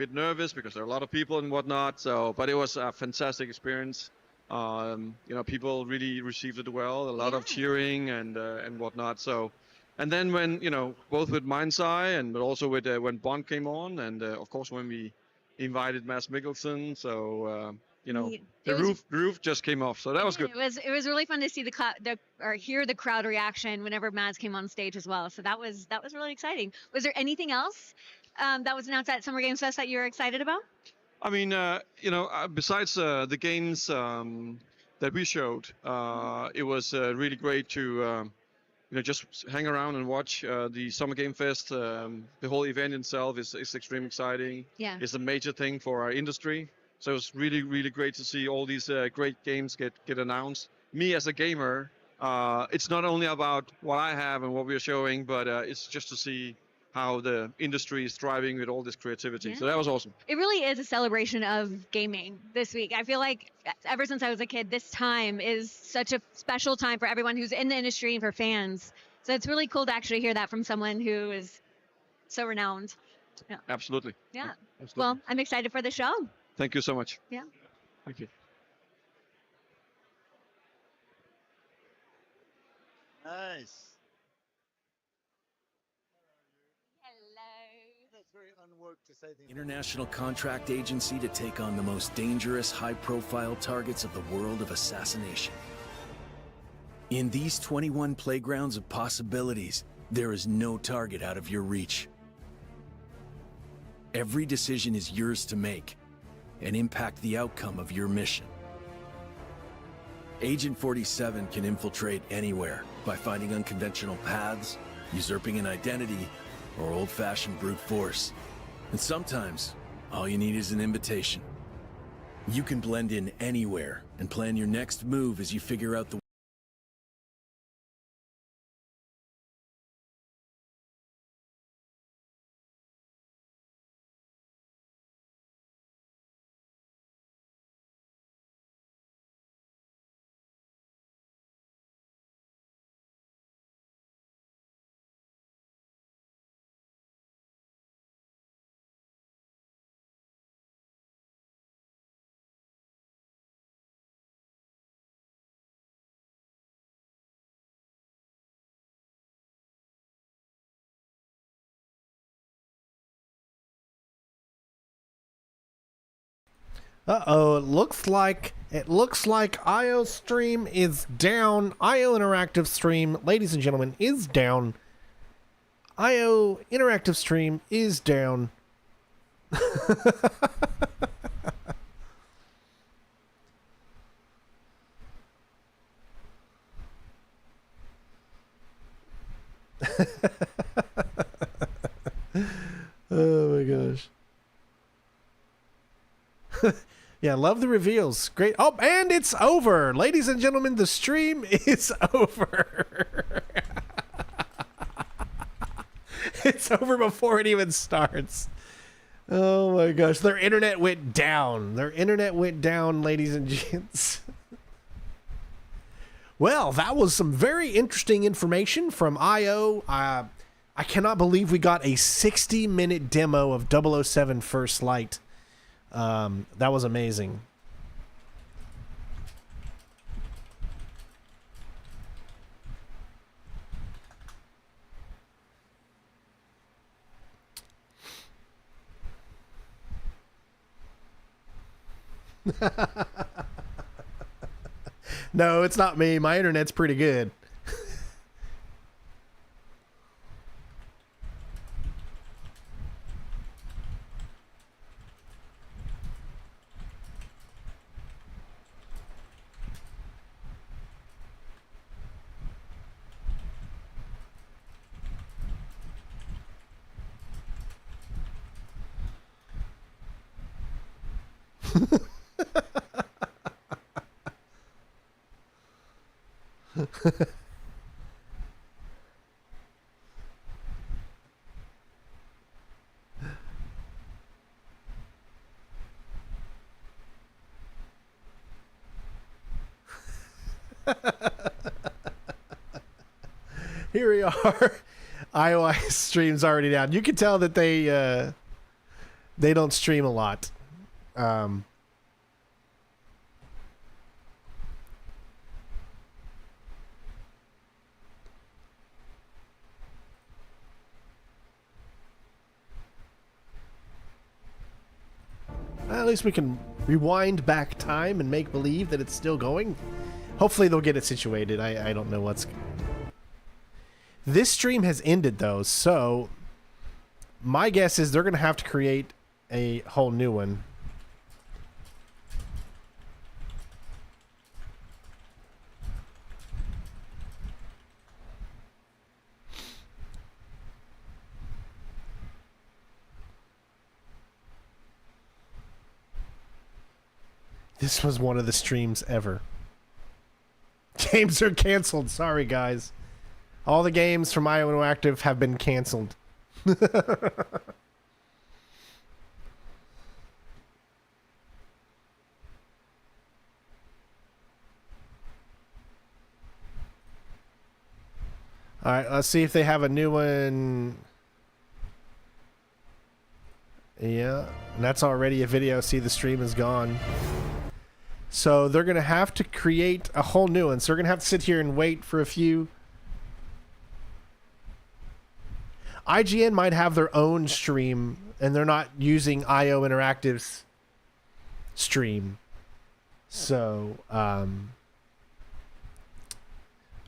bit nervous because there are a lot of people and whatnot. So, but it was a fantastic experience. People really received it well. A lot of cheering and whatnot. So, and then when both with Mindseye and but also with when Bond came on, and of course when we invited Mads Mikkelsen. So, the roof just came off. So that was good. It was really fun to see or hear the crowd reaction whenever Mads came on stage as well. So that was really exciting. Was there anything else that was announced at Summer Games Fest that you're excited about? I mean, besides the games that we showed, it was really great to just hang around and watch the Summer Game Fest. The whole event itself is extremely exciting. Yeah. It's a major thing for our industry. So it's really, really great to see all these great games get announced. Me as a gamer, it's not only about what I have and what we're showing, but it's just to see how the industry is thriving with all this creativity. So that was awesome. It really is a celebration of gaming this week. I feel like ever since I was a kid, this time is such a special time for everyone who's in the industry and for fans. So it's really cool to actually hear that from someone who is so renowned. Yeah. Absolutely. Yeah. Absolutely. Well, I'm excited for the show. Thank you so much. Yeah. Thank you. Nice. International contract agency to take on the most dangerous, high-profile targets of the world of assassination. In these 21 playgrounds of possibilities, there is no target out of your reach. Every decision is yours to make and impact the outcome of your mission. Agent 47 can infiltrate anywhere by finding unconventional paths, usurping an identity, or old-fashioned brute force. And sometimes, all you need is an invitation. You can blend in anywhere and plan your next move as you figure out the Uh-oh, it looks like IO stream is down. IO interactive stream, ladies and gentlemen, is down. IO interactive stream is down. Oh my gosh. Yeah, love the reveals. Great. Oh, and it's over. Ladies and gentlemen, the stream is over. It's over before it even starts. Oh my gosh. Their internet went down. Their internet went down, ladies and gents. Well, that was some very interesting information from IO. I cannot believe we got a 60-minute demo of 007 First Light. That was amazing. No, it's not me. My internet's pretty good. Here we are. IOI stream's already down. You can tell that They don't stream a lot. At least we can rewind back time and make believe that it's still going. Hopefully they'll get it situated. I don't know what's... This stream has ended, though, so my guess is they're going to have to create a whole new one. This was one of the streams ever. Games are canceled. Sorry, guys. All the games from IO Interactive have been canceled. Alright, let's see if they have a new one. Yeah, and that's already a video. See, the stream is gone. So they're going to have to create a whole new one. So we're going to have to sit here and wait for a few. IGN might have their own stream, and they're not using IO Interactive's stream. So, I'm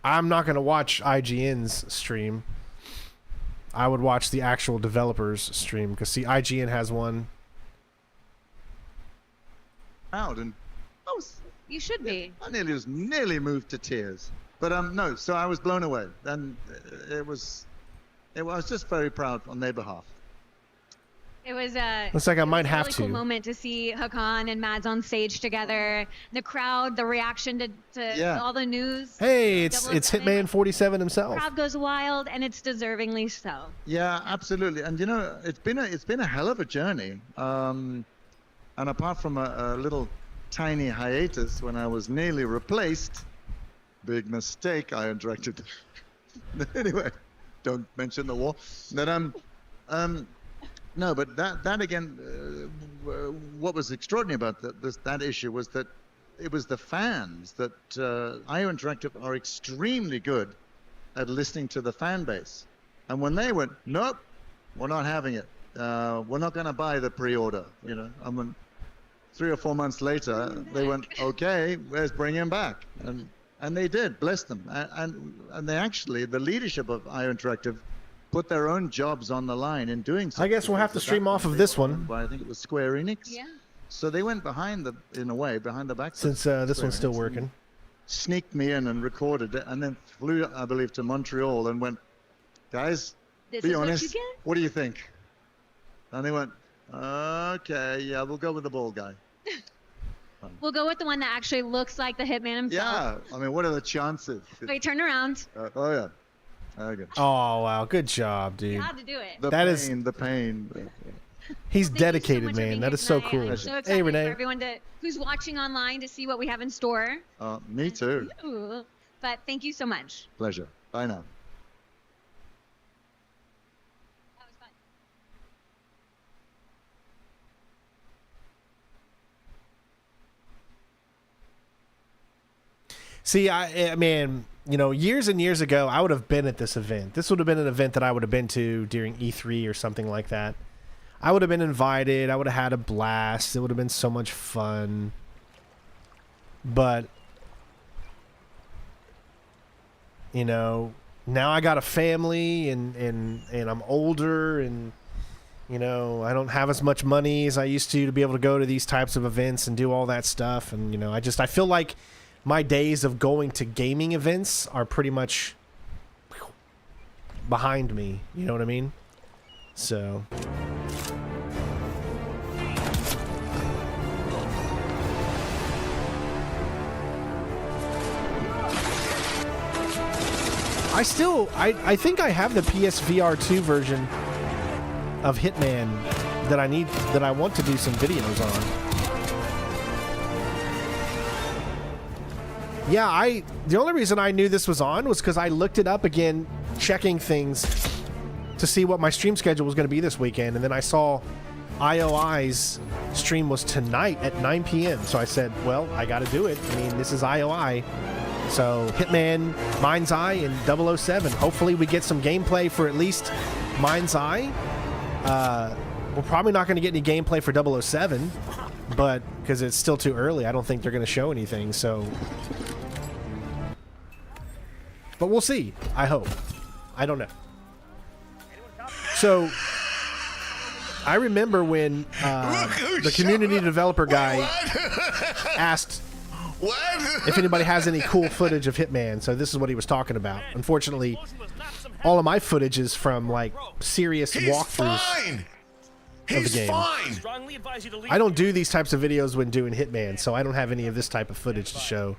not going to watch IGN's stream. I would watch the actual developer's stream, because, see, IGN has one. Out and You should be. I nearly moved to tears. But no, so I was blown away, and I was just very proud on their behalf. It was Looks like I might a have really to. cool moment to see Hakan and Mads on stage together. The crowd, the reaction to all the news. Hey, it's Development. Hitman 47 himself. The crowd goes wild, and it's deservingly so. Yeah, absolutely. And you know, it's been a hell of a journey. And apart from a little tiny hiatus when I was nearly replaced, big mistake I directed. Anyway, don't mention the war. But no, but that again, what was extraordinary about that issue was that it was the fans that IO Interactive are extremely good at listening to the fan base, and when they went, nope, we're not having it. We're not going to buy the pre-order. You know, I mean, 3 or 4 months later, they went, okay, let's bring him back, and they did, bless them, and they actually, the leadership of IO Interactive put their own jobs on the line in doing so. I guess we'll have to stream off of this one. I think it was Square Enix. Yeah. So they went behind the back. Since this one's still working. Sneaked me in and recorded it, and then flew, I believe, to Montreal and went, guys, This be is honest, what you get? what do you think? And they went, okay, yeah, we'll go with the bald guy. We'll go with the one that actually looks like the Hitman himself. Yeah, I mean, what are the chances? Wait, turn around. Oh yeah. Okay. Oh, wow. Good job, dude. You had to do it. The pain. He's Thank you so dedicated, much for man. being That here is so tonight. cool. I'm so excited Hey, for Renee. everyone who's watching online to see what we have in store. Me too. Ooh. But thank you so much. Pleasure. Bye now. That was fun. See, I mean, you know, years and years ago, I would have been at this event. This would have been an event that I would have been to during E3 or something like that. I would have been invited. I would have had a blast. It would have been so much fun. But, you know, now I got a family and I'm older and, you know, I don't have as much money as I used to be able to go to these types of events and do all that stuff. And, you know, I feel like my days of going to gaming events are pretty much behind me. You know what I mean? So. I think I have the PSVR 2 version of Hitman that I want to do some videos on. Yeah, the only reason I knew this was on was because I looked it up again, checking things to see what my stream schedule was going to be this weekend, and then I saw IOI's stream was tonight at 9 p.m. So I said, well, I got to do it. I mean, this is IOI. So Hitman, Mindseye, and 007. Hopefully we get some gameplay for at least Mindseye. We're probably not going to get any gameplay for 007, but because it's still too early, I don't think they're going to show anything. So, but we'll see. I hope. I don't know. So I remember when the community developer guy asked if anybody has any cool footage of Hitman. So this is what he was talking about. Unfortunately, all of my footage is from like serious walkthroughs of the game. I don't do these types of videos when doing Hitman, so I don't have any of this type of footage to show.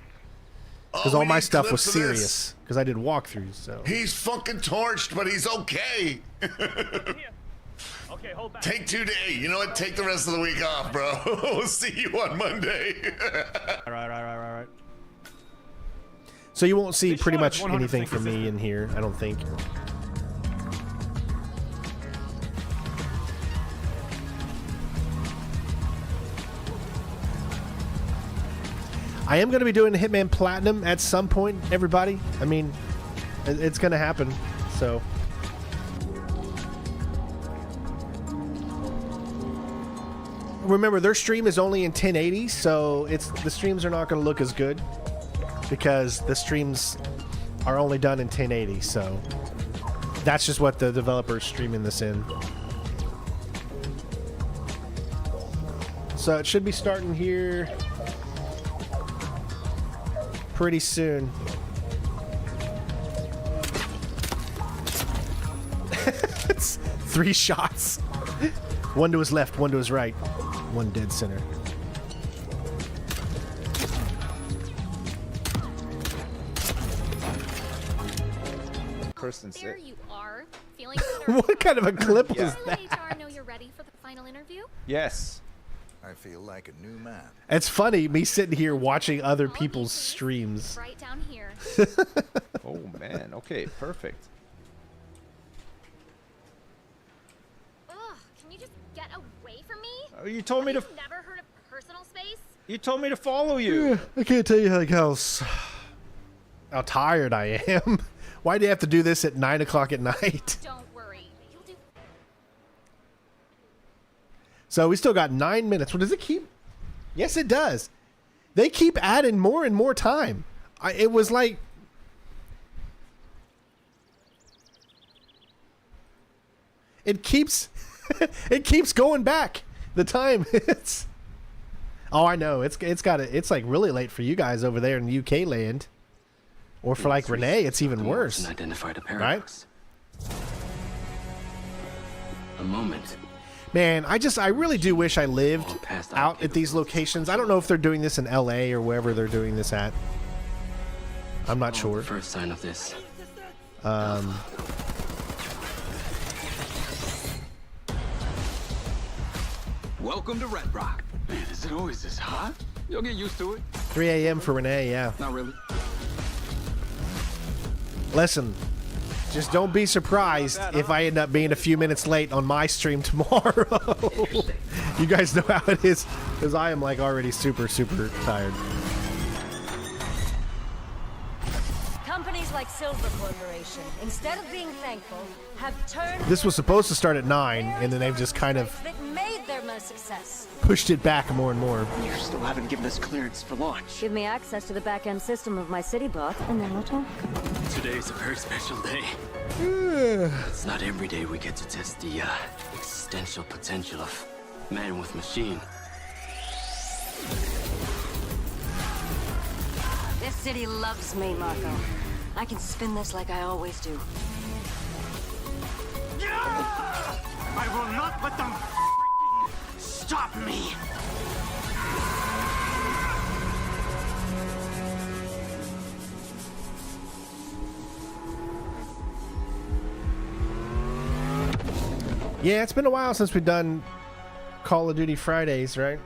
Because all my stuff was serious. Because I did walkthroughs. So he's fucking torched, but he's okay. Okay, hold back. Take 2 days. You know what? Take the rest of the week off, bro. We'll see you on Monday. All right. So you won't see pretty much anything from me in here, I don't think. I am going to be doing Hitman Platinum at some point, everybody. I mean, it's going to happen, so. Remember, their stream is only in 1080, so the streams are not going to look as good because the streams are only done in 1080, so that's just what the developer's streaming this in. So it should be starting here pretty soon. It's 3 shots. One to his left, one to his right. One dead center. There you are, feeling better. What kind of a clip was Does that? HR know you're ready for the final interview? Yes. I feel like a new man. It's funny, me sitting here watching other people's streams. Right down here. Oh man. Okay. Perfect. Ugh, can you just get away from me? You told me to. You've never heard of personal space? You told me to follow you. I can't tell you how tired I am. Why do you have to do this at 9 o'clock at night? Don't worry. You'll do. So we still got 9 minutes. What does it keep? Yes, it does. They keep adding more and more time. It was like... It keeps... it keeps going back. The time. It's... Oh, I know. It's like really late for you guys over there in UK land. Or for like Renee, it's even worse. Identified a paradox. Right? A moment. Man, I really do wish I lived out at these locations. I don't know if they're doing this in LA or wherever they're doing this at. I'm not sure. First sign of this. Welcome to Red Rock. Man, is it always this hot? You'll get used to it. 3 a.m. for Renee, yeah. Not really. Listen, just don't be surprised if I end up being a few minutes late on my stream tomorrow. You guys know how it is, because I am like already super, super tired. Companies like Silver Corporation, instead of being thankful, have turned... This was supposed to start at 9, and then they've just kind of that made them a success. pushed it back more and more. You still haven't given us clearance for launch. Give me access to the back-end system of my city bot, and then we'll talk. Today's a very special day. It's not every day we get to test the existential potential of man with machine. This city loves me, Marco. I can spin this like I always do. I will not let them stop me. Yeah, it's been a while since we've done Call of Duty Fridays, right?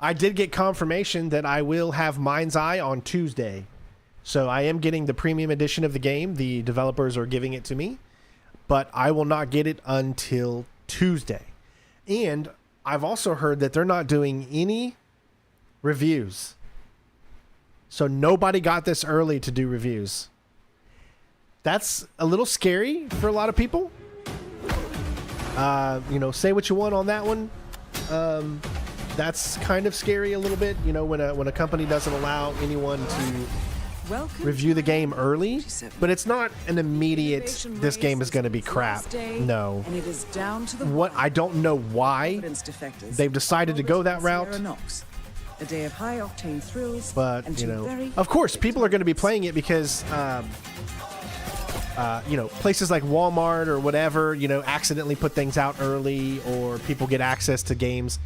I did get confirmation that I will have Mindseye on Tuesday. So I am getting the premium edition of the game. The developers are giving it to me, but I will not get it until Tuesday. And I've also heard that they're not doing any reviews. So nobody got this early to do reviews. That's a little scary for a lot of people. Say what you want on that one. That's kind of scary a little bit, when a company doesn't allow anyone to review the game early. But it's not an immediate, this game is going to be crap. No. And it is down to the What I don't know why they've decided to go that route. A day of high octane thrills. But, of course, people are going to be playing it because, places like Walmart or whatever, accidentally put things out early, or people get access to games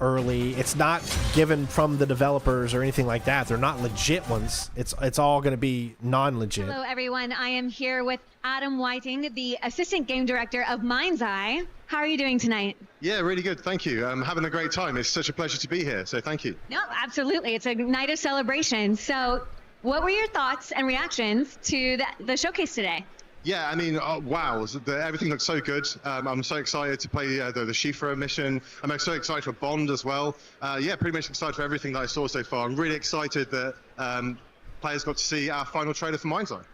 early. It's not given from the developers or anything like that. They're not legit ones. It's all going to be non-legit. Hello, everyone. I am here with Adam Whiting, the assistant game director of Mindseye. How are you doing tonight? Yeah, really good. Thank you. I'm having a great time. It's such a pleasure to be here. So thank you. No, absolutely. It's a night of celebration. So what were your thoughts and reactions to the showcase today? Yeah, I mean, wow, everything looks so good. I'm so excited to play the Shifra mission. I'm so excited for Bond as well. Pretty much excited for everything that I saw so far. I'm really excited that players got to see our final trailer for Mindseye.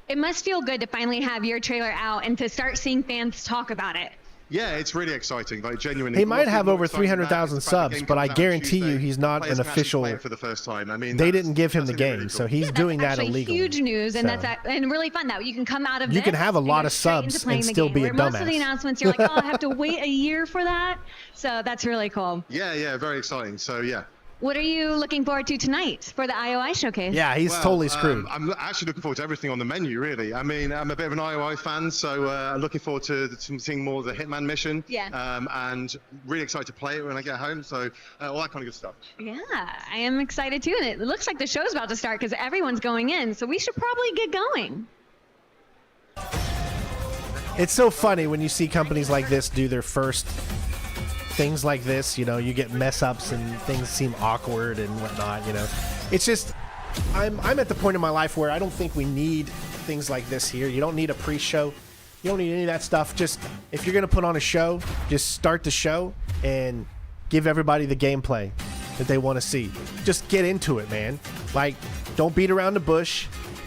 It must feel good to finally have your trailer out and to start seeing fans talk about it. Yeah, it's really exciting. Like, genuinely. He might have over 300,000 subs, but I guarantee you he's not an official. For the first time. I mean, they didn't give him the game, really cool. So he's doing that illegally. Huge news, and that's and really fun that you can come out of this. You can have a lot of subs and still be a dumbass. Most of the announcements, you're like, oh, I have to wait a year for that. So that's really cool. Yeah, very exciting. So yeah. What are you looking forward to tonight for the IOI showcase? Yeah, he's totally screwed. I'm actually looking forward to everything on the menu, really. I mean, I'm a bit of an IOI fan, so I'm looking forward to seeing more of the Hitman mission. Yeah. And really excited to play it when I get home, so all that kind of good stuff. Yeah, I am excited too. And it looks like the show's about to start because everyone's going in, so we should probably get going. It's so funny when you see companies like this do their first things like this, you get mess ups and things seem awkward and whatnot, It's just, I'm at the point in my life where I don't think we need things like this here. You don't need a pre-show. You don't need any of that stuff. Just, if you're going to put on a show, just start the show and give everybody the gameplay that they want to see. Just get into it, man. Like, don't beat around the bush,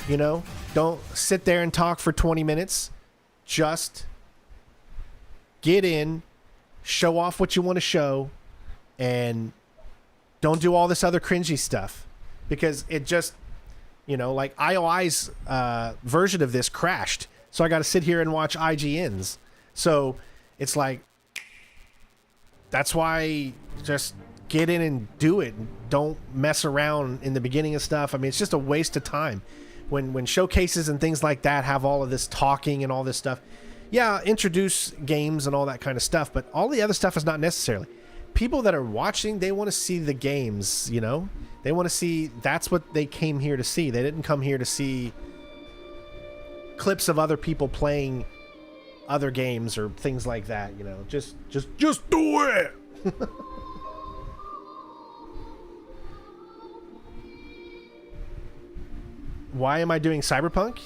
Don't sit there and talk for 20 minutes. Just get in, show off what you want to show, and don't do all this other cringy stuff, because it just, like IOI's version of this crashed, so I got to sit here and watch IGN's. So it's like, that's why just get in and do it. Don't mess around in the beginning of stuff. I mean, it's just a waste of time when showcases and things like that have all of this talking and all this stuff. Yeah, introduce games and all that kind of stuff, but all the other stuff is not necessarily. People that are watching, they want to see the games, They want to see, that's what they came here to see. They didn't come here to see clips of other people playing other games or things like that, Just do it! Why am I doing Cyberpunk?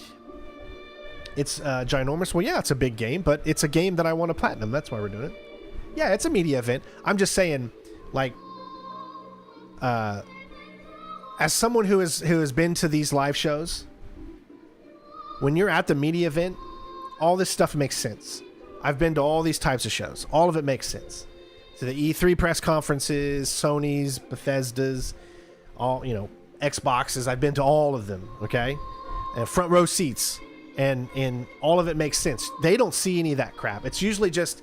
It's ginormous. Well, yeah, it's a big game, but it's a game that I want to platinum. That's why we're doing it. Yeah, it's a media event. I'm just saying, like, as someone who has been to these live shows, when you're at the media event, all this stuff makes sense. I've been to all these types of shows. All of it makes sense. To the E3 press conferences, Sony's, Bethesda's, all, Xboxes. I've been to all of them, okay? And front row seats. And all of it makes sense. They don't see any of that crap. It's usually just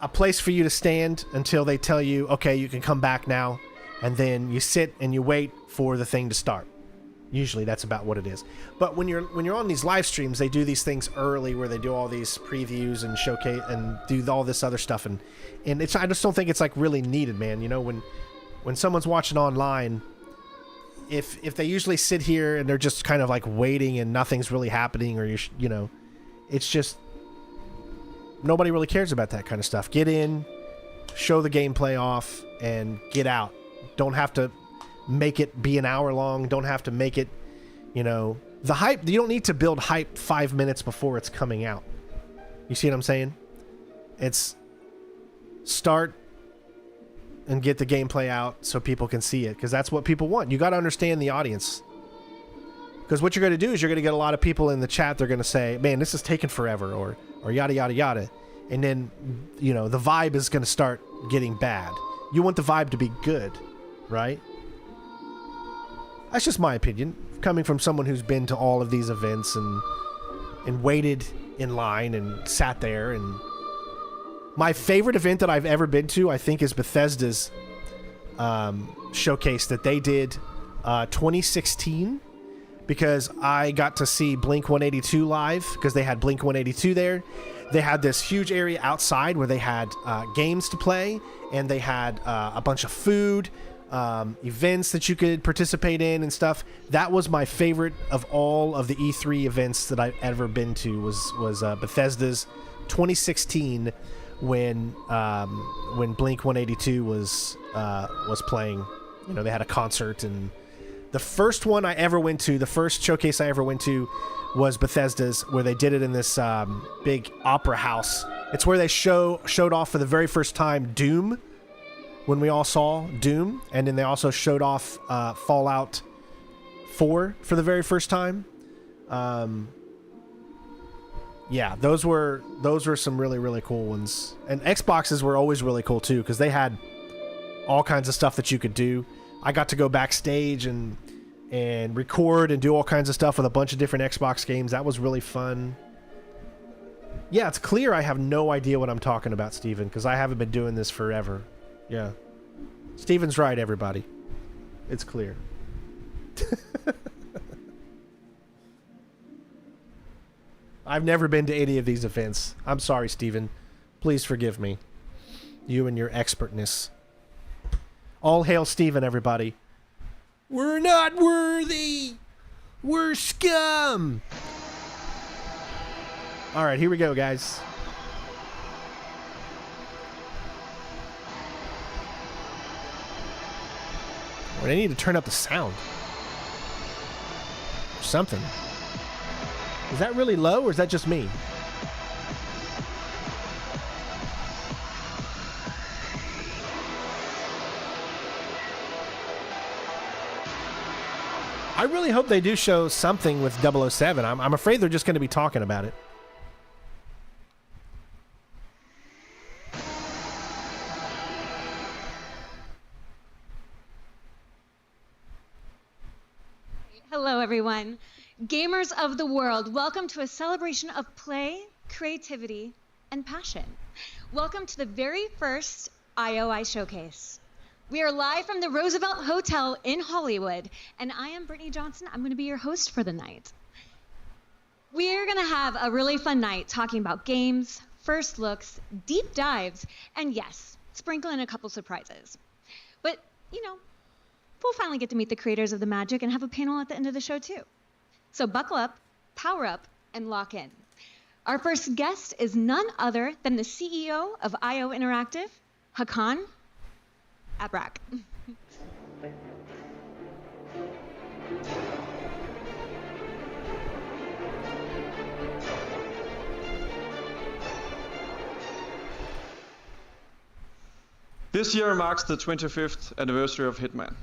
a place for you to stand until they tell you, okay, you can come back now. And then you sit and you wait for the thing to start. Usually that's about what it is. But when you're on these live streams, they do these things early where they do all these previews and showcase and do all this other stuff. And it's, I just don't think it's like really needed, man. When someone's watching online, if they usually sit here and they're just kind of like waiting and nothing's really happening, or it's just, nobody really cares about that kind of stuff. Get in, show the gameplay off, and get out. Don't have to make it be an hour long. Don't have to make it, You know, the hype, you don't need to build hype 5 minutes before it's coming out. You see what I'm saying? It's start and get the gameplay out so people can see it, because that's what people want. You got to understand the audience. Because what you're going to do is you're going to get a lot of people in the chat. They're going to say, man, this is taking forever, or yada, yada, yada. And then, you know, the vibe is going to start getting bad. You want the vibe to be good, right? That's just my opinion, coming from someone who's been to all of these events and waited in line and sat there. And my favorite event that I've ever been to, I think, is Bethesda's showcase that they did 2016, because I got to see Blink 182 live, because they had Blink 182 there. They had this huge area outside where they had games to play, and they had a bunch of food, events that you could participate in and stuff. That was my favorite of all of the E3 events that I've ever been to, was Bethesda's 2016 when Blink 182 was playing. You know, they had a concert, and the first one I ever went to, the first showcase I ever went to, was Bethesda's, where they did it in this big opera house. It's where they showed off for the very first time Doom, when we all saw Doom, and then they also showed off Fallout 4 for the very first time. Yeah, those were some really, really cool ones. And Xboxes were always really cool too, because they had all kinds of stuff that you could do. I got to go backstage and record and do all kinds of stuff with a bunch of different Xbox games. That was really fun. Yeah, it's clear I have no idea what I'm talking about, Steven, because I haven't been doing this forever. Yeah. Steven's right, everybody. It's clear. I've never been to any of these events. I'm sorry, Steven. Please forgive me. You and your expertness. All hail Steven, everybody. We're not worthy. We're scum. All right, here we go, guys. Well, I need to turn up the sound. Or something. Is that really low, or is that just me? I really hope they do show something with 007. I'm afraid they're just going to be talking about it. Hello, everyone. Gamers of the world, welcome to a celebration of play, creativity, and passion. Welcome to the very first IOI Showcase. We are live from the Roosevelt Hotel in Hollywood, and I am Brittany Johnson. I'm going to be your host for the night. We're going to have a really fun night talking about games, first looks, deep dives, and yes, sprinkle in a couple surprises. But, you know, we'll finally get to meet the creators of the magic and have a panel at the end of the show, too. So buckle up, power up, and lock in. Our first guest is none other than the CEO of IO Interactive, Hakan Abrak. This year marks the 25th anniversary of Hitman.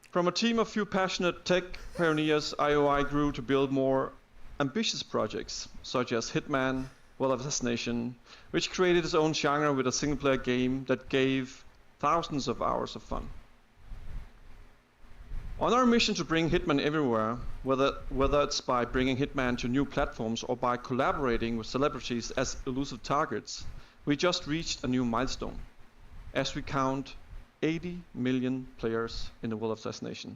From a team of few passionate tech pioneers, IOI grew to build more ambitious projects, such as Hitman, Well Assassination, which created its own genre with a single-player game that gave thousands of hours of fun. On our mission to bring Hitman everywhere, whether it's by bringing Hitman to new platforms or by collaborating with celebrities as elusive targets, we just reached a new milestone, as we count 80 million players in the Well Assassination.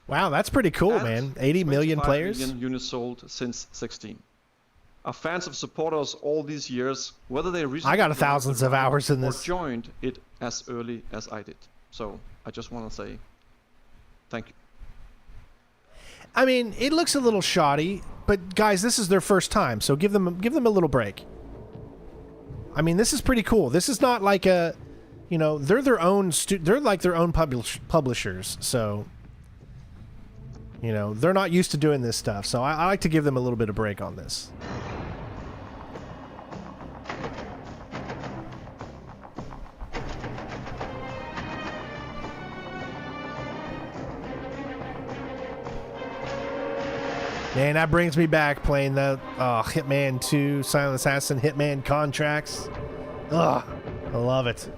Wow, that's pretty cool, man. 80 million players? 25 million units sold since 16. Our fans have supported us all these years, whether they recently I got thousands of hours in or this. joined it as early as I did. So I just want to say thank you. I mean, it looks a little shoddy, but guys, this is their first time, so give them a little break. I mean, this is pretty cool. This is not like a, you know, they're their own they're like their own publishers, so you know, they're not used to doing this stuff, so I like to give them a little bit of break on this. Man, that brings me back playing the Hitman 2, Silent Assassin, Hitman Contracts. Ugh, I love it.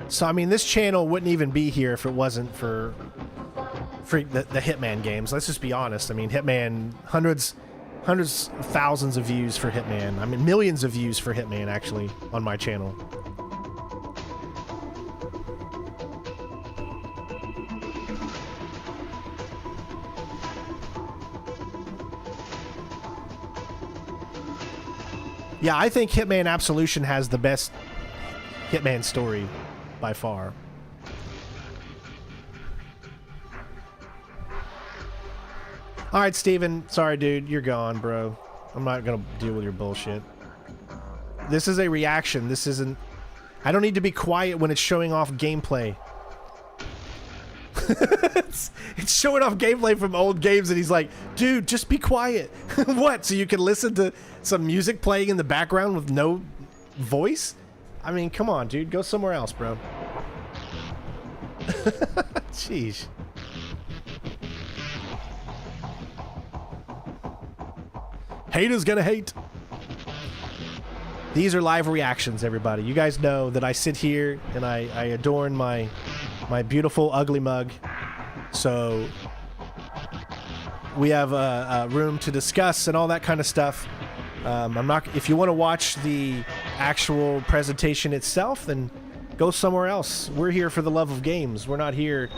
So, I mean, this channel wouldn't even be here if it wasn't for the Hitman games. Let's just be honest. I mean, Hitman, hundreds of thousands of views for Hitman. I mean, millions of views for Hitman, actually, on my channel. Yeah, I think Hitman Absolution has the best Hitman story by far. All right, Steven. Sorry, dude. You're gone, bro. I'm not going to deal with your bullshit. This is a reaction. This isn't... I don't need to be quiet when it's showing off gameplay. It's showing off gameplay from old games, and he's like, dude, just be quiet. What? So you can listen to some music playing in the background with no voice? I mean, come on, dude. Go somewhere else, bro. Jeez. Haters gonna hate. These are live reactions, everybody. You guys know that I sit here and I adorn my beautiful ugly mug. So we have a room to discuss and all that kind of stuff. I'm not. If you want to watch the actual presentation itself, then go somewhere else. We're here for the love of games. We're not here.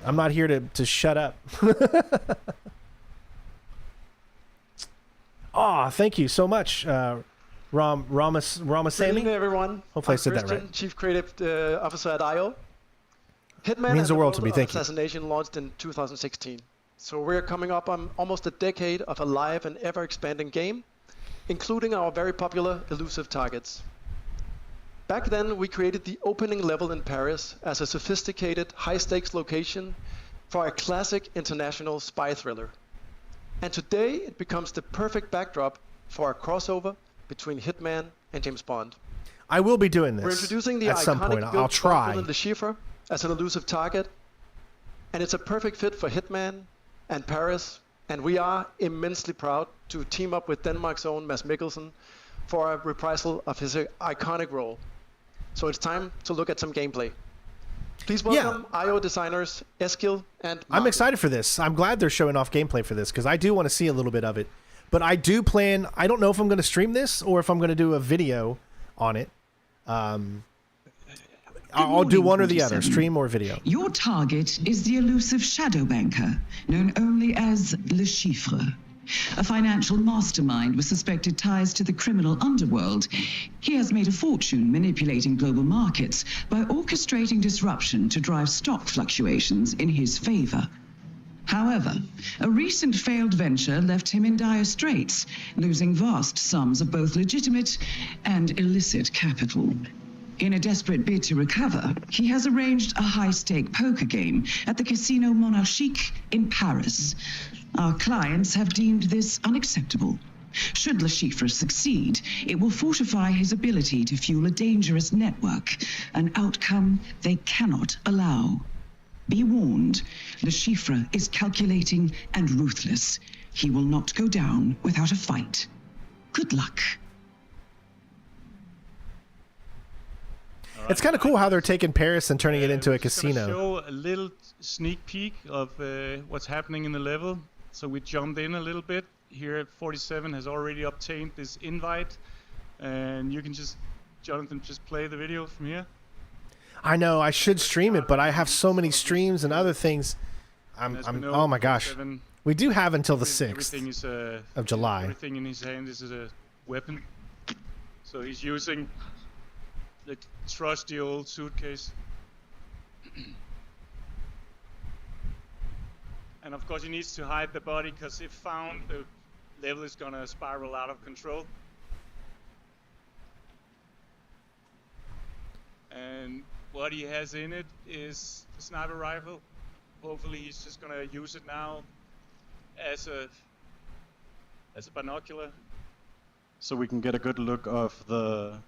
I'm not here to shut up. Aw, thank you so much, Ramasamy. Good evening, everyone. Hopefully I said Christian, that right. Chief Creative Officer at IO. Hitman Means the world to me. Thank you. Assassination launched in 2016. So we're coming up on almost a decade of a live and ever-expanding game, including our very popular elusive targets. Back then, we created the opening level in Paris as a sophisticated, high-stakes location for a classic international spy thriller. And today, it becomes the perfect backdrop for a crossover between Hitman and James Bond. I will be doing this. We're introducing the at some iconic point. I'll try. Glacier as an elusive target, and it's a perfect fit for Hitman and Paris, and we are immensely proud to team up with Denmark's own Mads Mikkelsen for a reprisal of his iconic role. So it's time to look at some gameplay. Please welcome IO designers Eskil and Martin. I'm excited for this. I'm glad they're showing off gameplay for this because I do want to see a little bit of it. But I do plan, I don't know if I'm going to stream this or if I'm going to do a video on it. I'll do one or the other, stream or video. Your target is the elusive shadow banker, known only as Le Chiffre. A financial mastermind with suspected ties to the criminal underworld, he has made a fortune manipulating global markets by orchestrating disruption to drive stock fluctuations in his favor. However, a recent failed venture left him in dire straits, losing vast sums of both legitimate and illicit capital. In a desperate bid to recover, he has arranged a high-stake poker game at the Casino Monarchique in Paris. Our clients have deemed this unacceptable. Should Le Chiffre succeed, it will fortify his ability to fuel a dangerous network, an outcome they cannot allow. Be warned, Le Chiffre is calculating and ruthless. He will not go down without a fight. Good luck. It's kind of cool how they're taking Paris and turning it into a casino. Show a little sneak peek of what's happening in the level. So we jumped in a little bit. Here at 47 has already obtained this invite, and you can just, Jonathan, just play the video from here. I know I should stream it, but I have so many streams and other things. Oh my gosh. We do have until the 6th of July. Everything in his hand is a weapon. So he's using the trusty old suitcase. And of course he needs to hide the body, because if found, the level is gonna spiral out of control. And what he has in it is the sniper rifle. Hopefully he's just gonna use it now as a binocular. So we can get a good look of the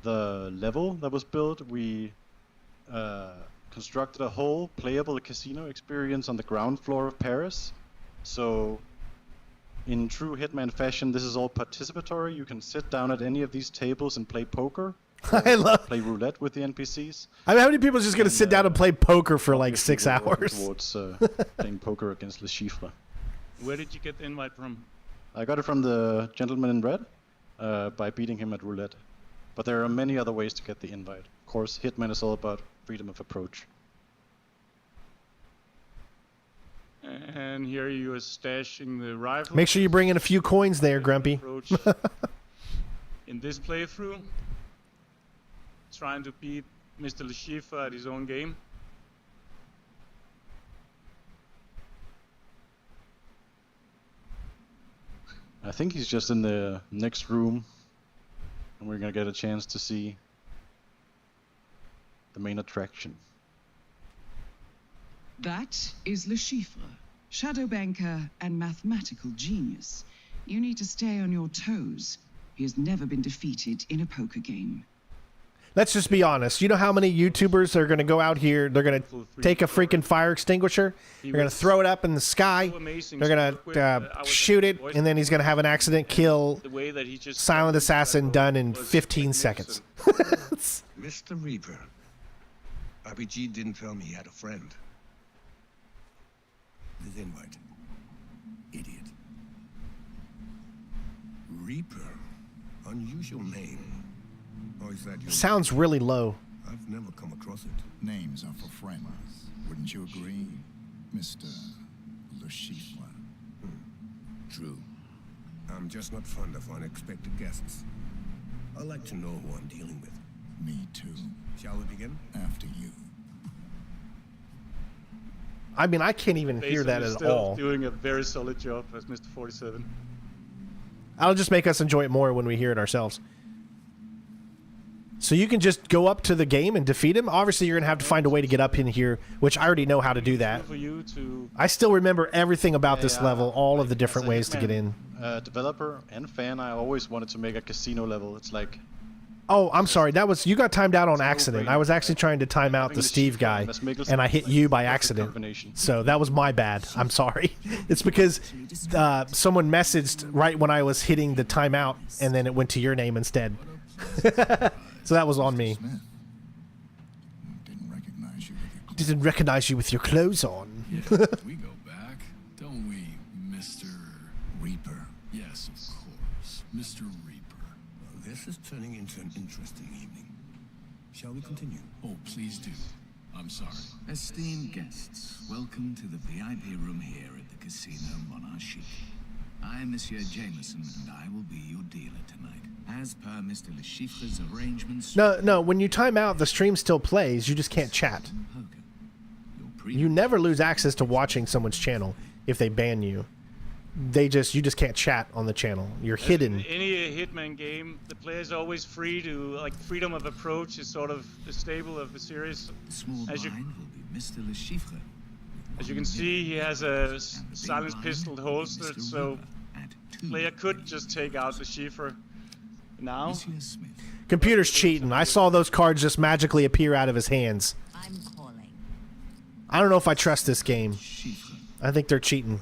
level that was built. We constructed a whole playable casino experience on the ground floor of Paris. So in true Hitman fashion, this is all participatory. You can sit down at any of these tables and play poker. Play roulette with the NPCs. I mean, how many people are just going to sit down and play poker for like 6 hours? Towards playing poker against Le Chiffre. Where did you get the invite from? I got it from the gentleman in red by beating him at roulette. But there are many other ways to get the invite. Of course, Hitman is all about freedom of approach. And here you are stashing the rifle. Make sure you bring in a few coins there, Grumpy. In this playthrough, trying to beat Mr. Le Chiffre at his own game. I think he's just in the next room, and we're gonna get a chance to see the main attraction. That is Le Chiffre, shadow banker and mathematical genius. You need to stay on your toes. He has never been defeated in a poker game. Let's just be honest. You know how many YouTubers are going to go out here, they're going to take a freaking fire extinguisher, they're going to throw it up in the sky, they're going to shoot it, and then he's going to have an accident kill Silent Assassin done in 15 seconds. Mr. Reaper, RPG didn't tell me he had a friend. This invite. Idiot. Reaper. Unusual name. Or is that your Sounds really low. I've never come across it. Names are for friends. Wouldn't you agree, Mr. Le Chiffre? True. I'm just not fond of unexpected guests. I like to know who I'm dealing with. Me too. Shall we begin? After you. I mean, I can't even hear that at still all. Doing a very solid job as Mr. 47. That'll just make us enjoy it more when we hear it ourselves. So you can just go up to the game and defeat him? Obviously, you're going to have to find a way to get up in here, which I already know how to do that. I still remember everything about this level, all of the different ways to get in. Developer and fan, I always wanted to make a casino level. It's like... Oh, I'm sorry. That was you got timed out on accident. I was actually trying to time out the Steve guy, and I hit you by accident. So that was my bad. I'm sorry. It's because someone messaged right when I was hitting the timeout, and then it went to your name instead. So that was on me. Didn't recognize you with your clothes on. We go back, don't we, Mr. Reaper? Yes, of course, Mr. Reaper. Well, this is turning into an interesting evening. Shall we continue? Oh, please do. I'm sorry. Esteemed guests, welcome to the VIP room here at the Casino Monarchique. I am Monsieur Jameson, and I will be your dealer tonight. As per Mr. Le Chiffre's arrangements... No, when you time out, the stream still plays, you just can't chat. You never lose access to watching someone's channel if they ban you. You just can't chat on the channel. You're hidden. In any Hitman game, the player is always free to, freedom of approach is sort of the staple of the series. As you can see, he has a silenced pistol holstered, so the player could just take out the Chiffre now. Computer's cheating. I saw those cards just magically appear out of his hands. I don't know if I trust this game. I think they're cheating.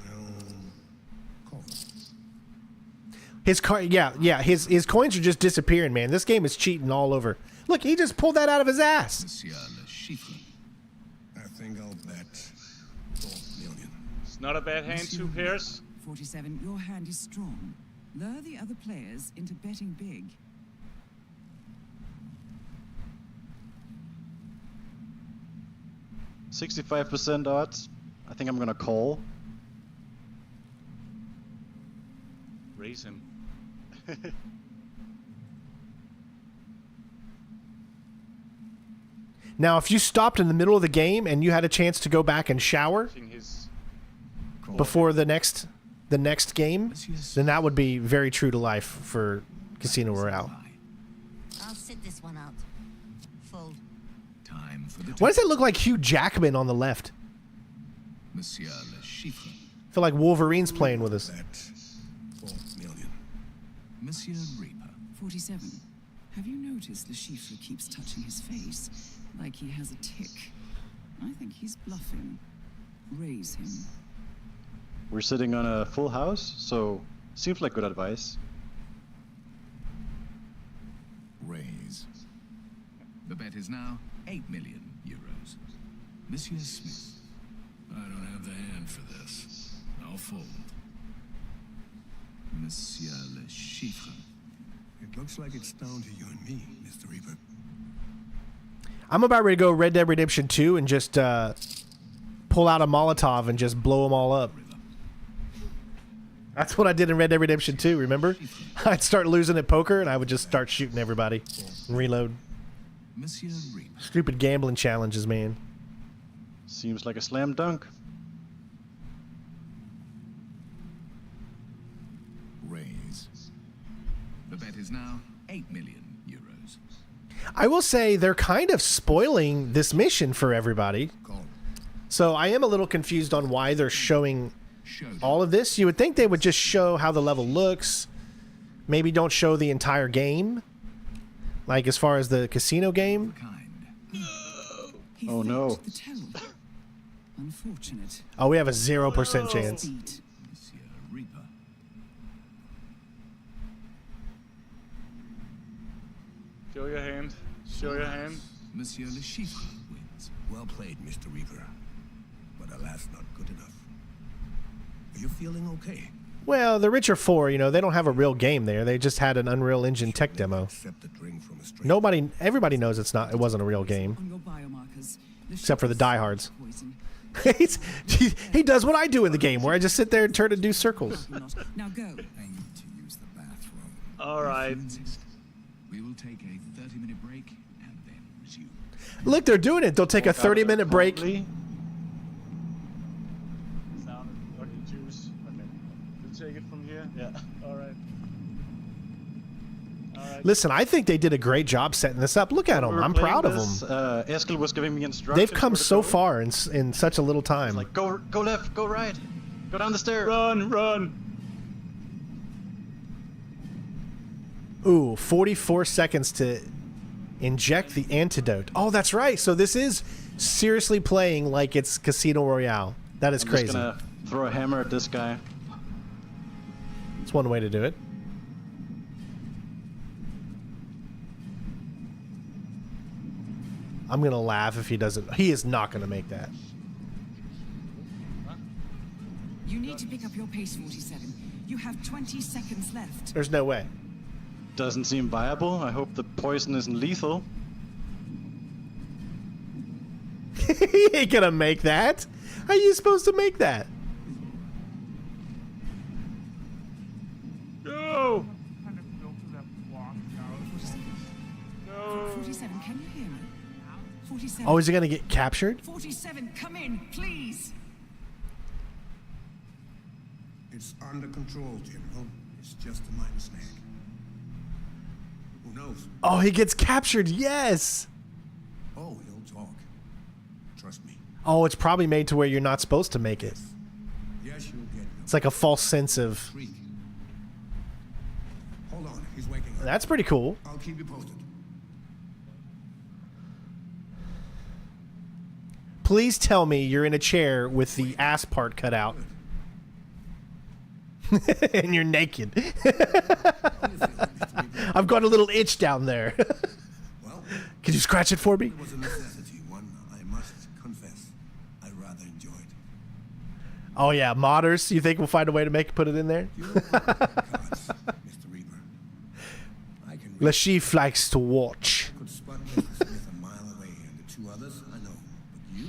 His his coins are just disappearing, man. This game is cheating all over. Look, he just pulled that out of his ass. I think I'll bet 4 million. It's not a bad hand, 2 pairs. 47, your hand is strong. Lure the other players into betting big. $65% odds. I think I'm gonna call. Raise him. Now, if you stopped in the middle of the game and you had a chance to go back and shower before the next the next game, then that would be very true to life for Casino Royale. I'll sit this one out. Fold. Time for the Why does it look like Hugh Jackman on the left? Monsieur Le Chiffre. I feel like Wolverine's playing with us. 4 million. Monsieur Reaper. 47. Have you noticed Le Chiffre keeps touching his face like he has a tick? I think he's bluffing. Raise him. We're sitting on a full house, so seems like good advice. Raise. The bet is now 8 million euros. Monsieur Smith. I don't have the hand for this. I'll fold. Monsieur Le Chiffre. It looks like it's down to you and me, Mr. Reaper. I'm about ready to go Red Dead Redemption 2 and just pull out a Molotov and just blow them all up. That's what I did in Red Dead Redemption 2, remember? I'd start losing at poker and I would just start shooting everybody and reload. Monsieur Reaper. Stupid gambling challenges, man. Seems like a slam dunk. Raise. The bet is now 8 million euros. I will say they're kind of spoiling this mission for everybody. So I am a little confused on why they're showing all of this. You would think they would just show how the level looks. Maybe don't show the entire game. Like as far as the casino game. Oh no. Unfortunate. Oh, we have a 0% chance. Monsieur Reaper. Show your hand. Show your hand. Monsieur Le Chiffre wins. Well played, Mr. Reaper. But alas, not good enough. Are you feeling okay? Well, The Witcher 4, you know, they don't have a real game there. They just had an Unreal Engine tech demo. Everybody knows it wasn't a real game. On your biomarkers, Except for the diehards. He does what I do in the game, where I just sit there and turn and do circles. Now go. I need to use the bathroom. All right. We will take a 30-minute break and then resume. Look, they're doing it. They'll take a 30-minute break. Sound okay, juice. Okay. We'll take it from here. Yeah. All right. Listen, I think they did a great job setting this up. Look at them. I'm proud of them. Eskil was giving me instructions. They've come so far in such a little time. Like go left, go right, go down the stairs. Run. Ooh, 44 seconds to inject the antidote. Oh, that's right. So this is seriously playing like it's Casino Royale. That is crazy. I'm just gonna throw a hammer at this guy. It's one way to do it. I'm gonna laugh if he doesn't. He is not gonna make that. You need to pick up your pace, 47. You have 20 seconds left. There's no way. Doesn't seem viable. I hope the poison isn't lethal. He ain't gonna make that. How are you supposed to make that? Go! 47, can you hear me? 47. Oh, is he gonna get captured? 47, come in, please. It's under control, General. It's just a minor snag. Who knows? Oh, he gets captured. Yes. Oh, he'll talk. Trust me. Oh, it's probably made to where you're not supposed to make it. Yes, you'll get. It's like a false sense of. Hold on, he's waking up. That's pretty cool. I'll keep you posted. Please tell me you're in a chair with the ass part cut out. And you're naked. I've got a little itch down there. Can you scratch it for me? It was a necessity, one I must confess I rather enjoyed. Oh yeah, modders. You think we'll find a way to put it in there? Mr. Reaper. I can Le Chief likes to watch. could spot Mr. Smith a mile away, and the two others I know. But you?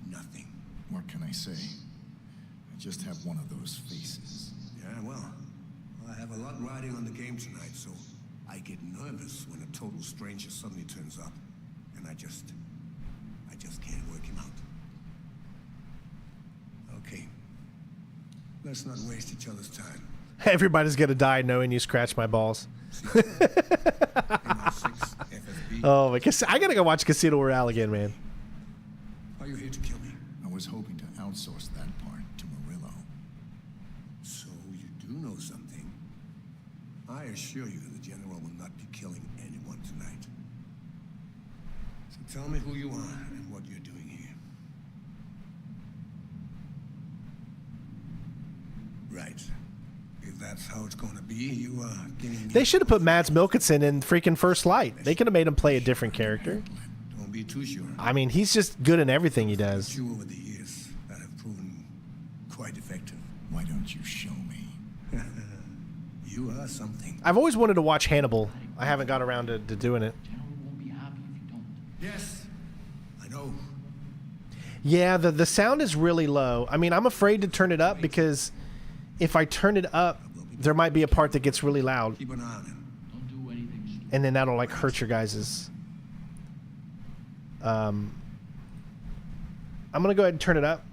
Nothing. What can I say? I just have one of those faces. Yeah, well, I have a lot riding on the game tonight, so I get nervous when a total stranger suddenly turns up, and I just can't work him out. Okay. Let's not waste each other's time. Everybody's gonna die knowing you scratched my balls. Oh my! I gotta go watch Casino Royale again, man. Are you here to kill me? I was hoping to outsource that part to Murillo. So you do know something. I assure you the General will not be killing anyone tonight. So tell me who you are and what you're doing here. Right. If that's how it's going to be, you are getting... They should have put Mads Mikkelsen in freaking First Light. They could have made him play a different character. Don't be too sure. I mean, he's just good in everything he does. You over the years that have proven quite effective. Why don't you show me? You are something. I've always wanted to watch Hannibal. I haven't got around to doing it. Yes, I know. Yeah, the sound is really low. I mean, I'm afraid to turn it up because if I turn it up, there might be a part that gets really loud. Keep an eye on him. And then that'll like hurt your guys's. I'm gonna go ahead and turn it up.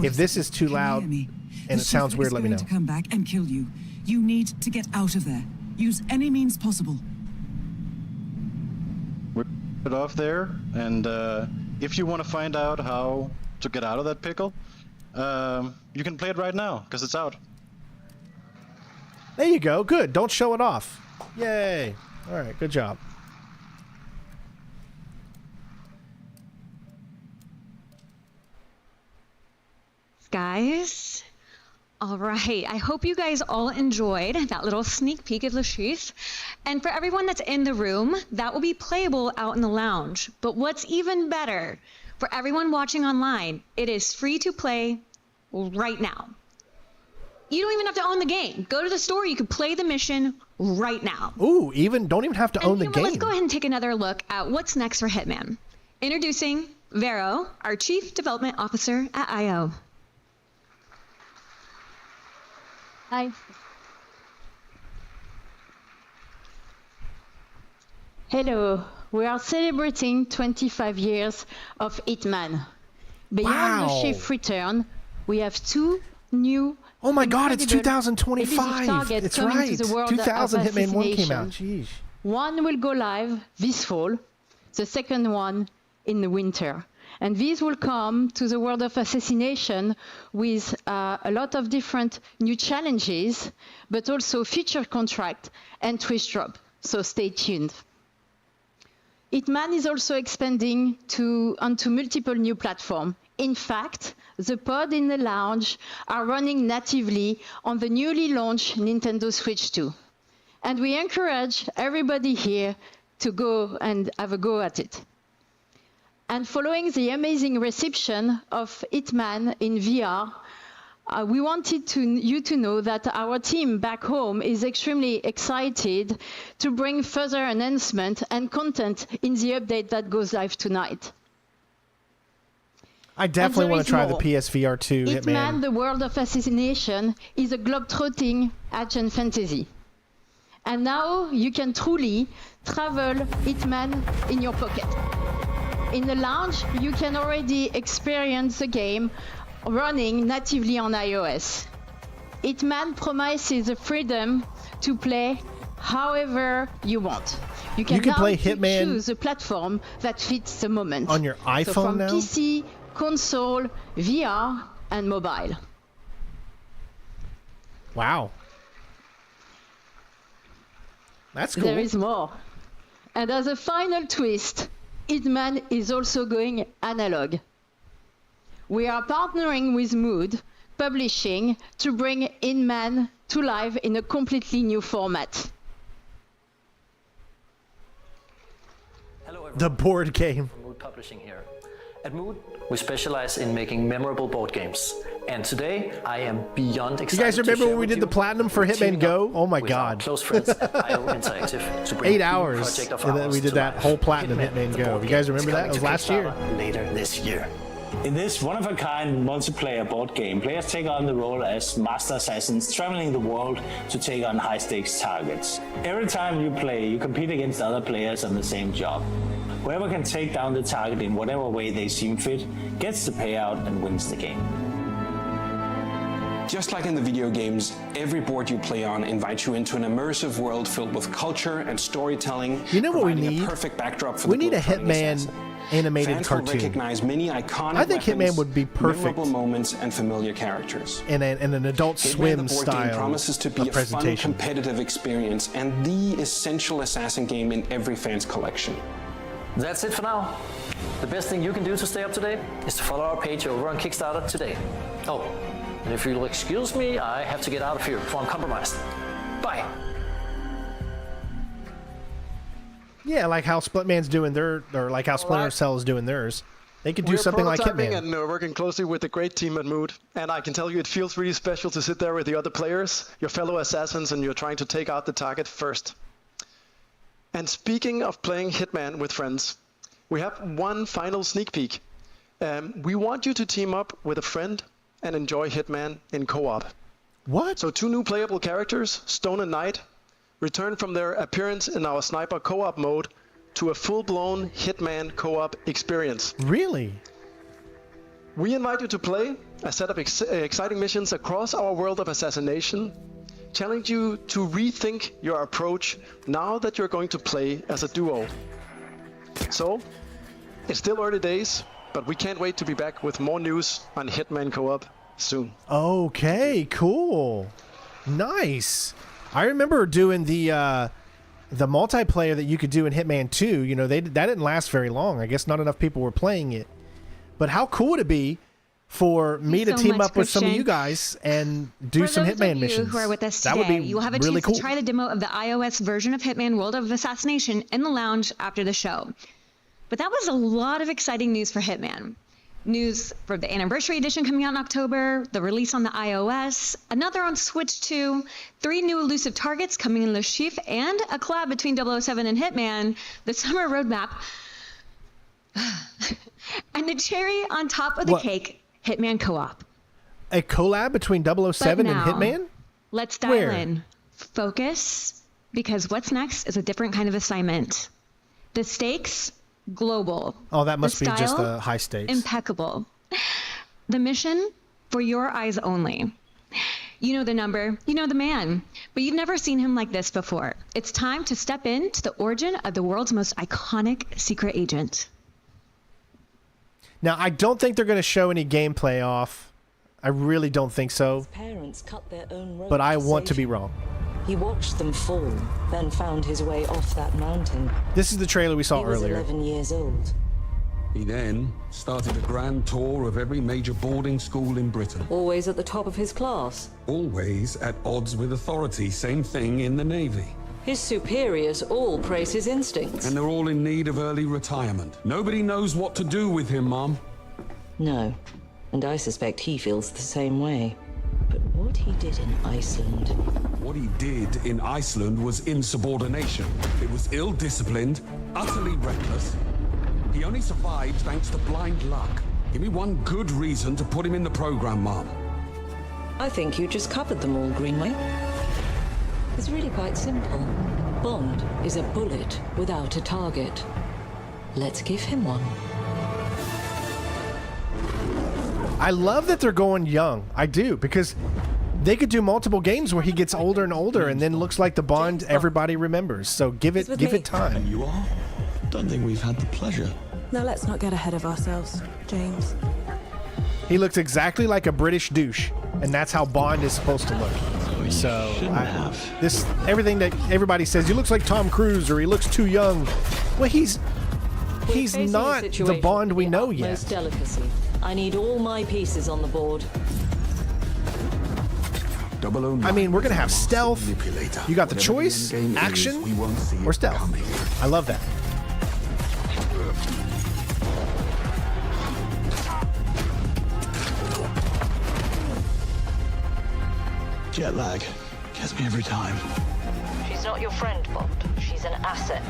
If this is too loud and it sounds weird, let me know. To come back and kill you. You need to get out of there. Use any means possible. We're it off there, and if you want to find out how to get out of that pickle, you can play it right now because it's out. There you go. Good. Don't show it off. Yay. All right. Good job. Guys, all right. I hope you guys all enjoyed that little sneak peek of Le Chiffre. And for everyone that's in the room, that will be playable out in the lounge. But what's even better, for everyone watching online, it is free to play right now. You don't even have to own the game. Go to the store. You can play the mission right now. Ooh, don't even have to own the game. Let's go ahead and take another look at what's next for Hitman. Introducing Vero, our Chief Development Officer at IO. Hi. Hello. We are celebrating 25 years of Hitman. Beyond the Chief return, we have two new. Oh my God! It's 2025. It's right. 2000 Hitman 1 came out. Jeez. One will go live this fall. The second one in the winter. And these will come to the world of assassination with a lot of different new challenges, but also feature contract and twist drop. So stay tuned. Hitman is also expanding onto multiple new platforms. In fact, the pod in the lounge are running natively on the newly launched Nintendo Switch 2. And we encourage everybody here to go and have a go at it. And following the amazing reception of Hitman in VR, we wanted you to know that our team back home is extremely excited to bring further enhancement and content in the update that goes live tonight. I definitely want to try the PSVR 2 Hitman. Hitman, the World of Assassination, is a globe-trotting action fantasy. And now you can truly travel Hitman in your pocket. In the lounge, you can already experience the game running natively on iOS. Hitman promises the freedom to play however you want. You can now play Hitman choose a platform that fits the moment. On your iPhone so from now? PC, console, VR, and mobile. Wow. That's cool. There is more. And as a final twist, Hitman is also going analog. We are partnering with Mood Publishing to bring Hitman to life in a completely new format. Hello everyone. The board game. Mood Publishing here. At Mood, we specialize in making memorable board games. And today, I am beyond excited. You guys remember when we did the platinum for Hitman Go? Oh my God. Close friends, IO Interactive, to bring 8 hours, and then we did that whole platinum Hitman Go. You guys remember that? It was last year. Later this year. In this one-of-a-kind multiplayer board game, players take on the role as master assassins traveling the world to take on high-stakes targets. Every time you play, you compete against other players on the same job. Whoever can take down the target in whatever way they seem fit gets the payout and wins the game. Just like in the video games, every board you play on invites you into an immersive world filled with culture and storytelling. You know what we providing need? A perfect backdrop for We the need a globetrotting Hitman assassin. animated Fans will cartoon. recognize many iconic I think Hitman weapons, would be perfect memorable moments, and familiar characters. in an Adult Hitman, Swim the board style game promises to be of a fun, presentation. competitive experience and the essential assassin game in every fan's collection. That's it for now. The best thing you can do to stay up to date is to follow our page over on Kickstarter today. Oh, and if you'll excuse me, I have to get out of here before I'm compromised. Bye. Yeah, like how Splitman's doing their, or like how Splinter Cell is doing theirs. They could do We're something like prototyping Hitman. and working closely with the great team at Mood. And I can tell you it feels really special to sit there with the other players, your fellow assassins, and you're trying to take out the target first. And speaking of playing Hitman with friends, we have one final sneak peek. We want you to team up with a friend and enjoy Hitman in co-op. What? So 2 new playable characters, Stone and Knight, return from their appearance in our sniper co-op mode to a full-blown Hitman co-op experience. Really? We invite you to play a set of exciting missions across our world of assassination, challenge you to rethink your approach now that you're going to play as a duo. So, it's still early days, but we can't wait to be back with more news on Hitman co-op soon. Okay, cool. Nice. I remember doing the multiplayer that you could do in Hitman 2. You know, that didn't last very long. I guess not enough people were playing it. But how cool would it be for me to so team much, up with some of Christian. you guys and do some For those Hitman of you missions? who are with us That today, would be you will have a really chance cool. to try the demo of the iOS version of Hitman World of Assassination in the lounge after the show. But that was a lot of exciting news for Hitman. News for the Anniversary Edition coming out in October, the release on the iOS, another on Switch 2, 3 new elusive targets coming in Le Chiffre, and a collab between 007 and Hitman, the summer roadmap. And the cherry on top of the What? cake, Hitman co-op. A collab between 007 and now, Hitman? Let's dial Where? in. Focus, because what's next is a different kind of assignment. The stakes, global. Oh, that must The be just style, the high stakes. impeccable. The mission, for your eyes only. You know the number, you know the man, but you've never seen him like this before. It's time to step into the origin of the world's most iconic secret agent. Now, I don't think they're going to show any gameplay off. I really don't think so. Parents cut their own road But I to want to save be him. wrong. He watched them fall, then found his way off that mountain. This is the trailer we saw He was earlier. 11 years old. He then started a grand tour of every major boarding school in Britain. Always at the top of his class. Always at odds with authority. Same thing in the Navy. His superiors all praise his instincts. And they're all in need of early retirement. Nobody knows what to do with him, Mom. No, and I suspect he feels the same way. But what he did in Iceland... What he did in Iceland was insubordination. It was ill-disciplined, utterly reckless. He only survived thanks to blind luck. Give me one good reason to put him in the program, Mom. I think you just covered them all, Greenway. It's really quite simple. Bond is a bullet without a target. Let's give him one. I love that they're going young. I do, because they could do multiple games where he gets older and older and then looks like the Bond everybody remembers. So give it time. And you are? Don't think we've had the pleasure. Now let's not get ahead of ourselves, James. He looks exactly like a British douche, and that's how Bond is supposed to look. So this everything that everybody says, he looks like Tom Cruise or he looks too young. Well, he's not the Bond we know yet. Most delicacy. I need all my pieces on the board. I mean, we're gonna have stealth. You got the choice: action or stealth. I love that. Jet lag gets me every time. She's not your friend, Bond. She's an asset.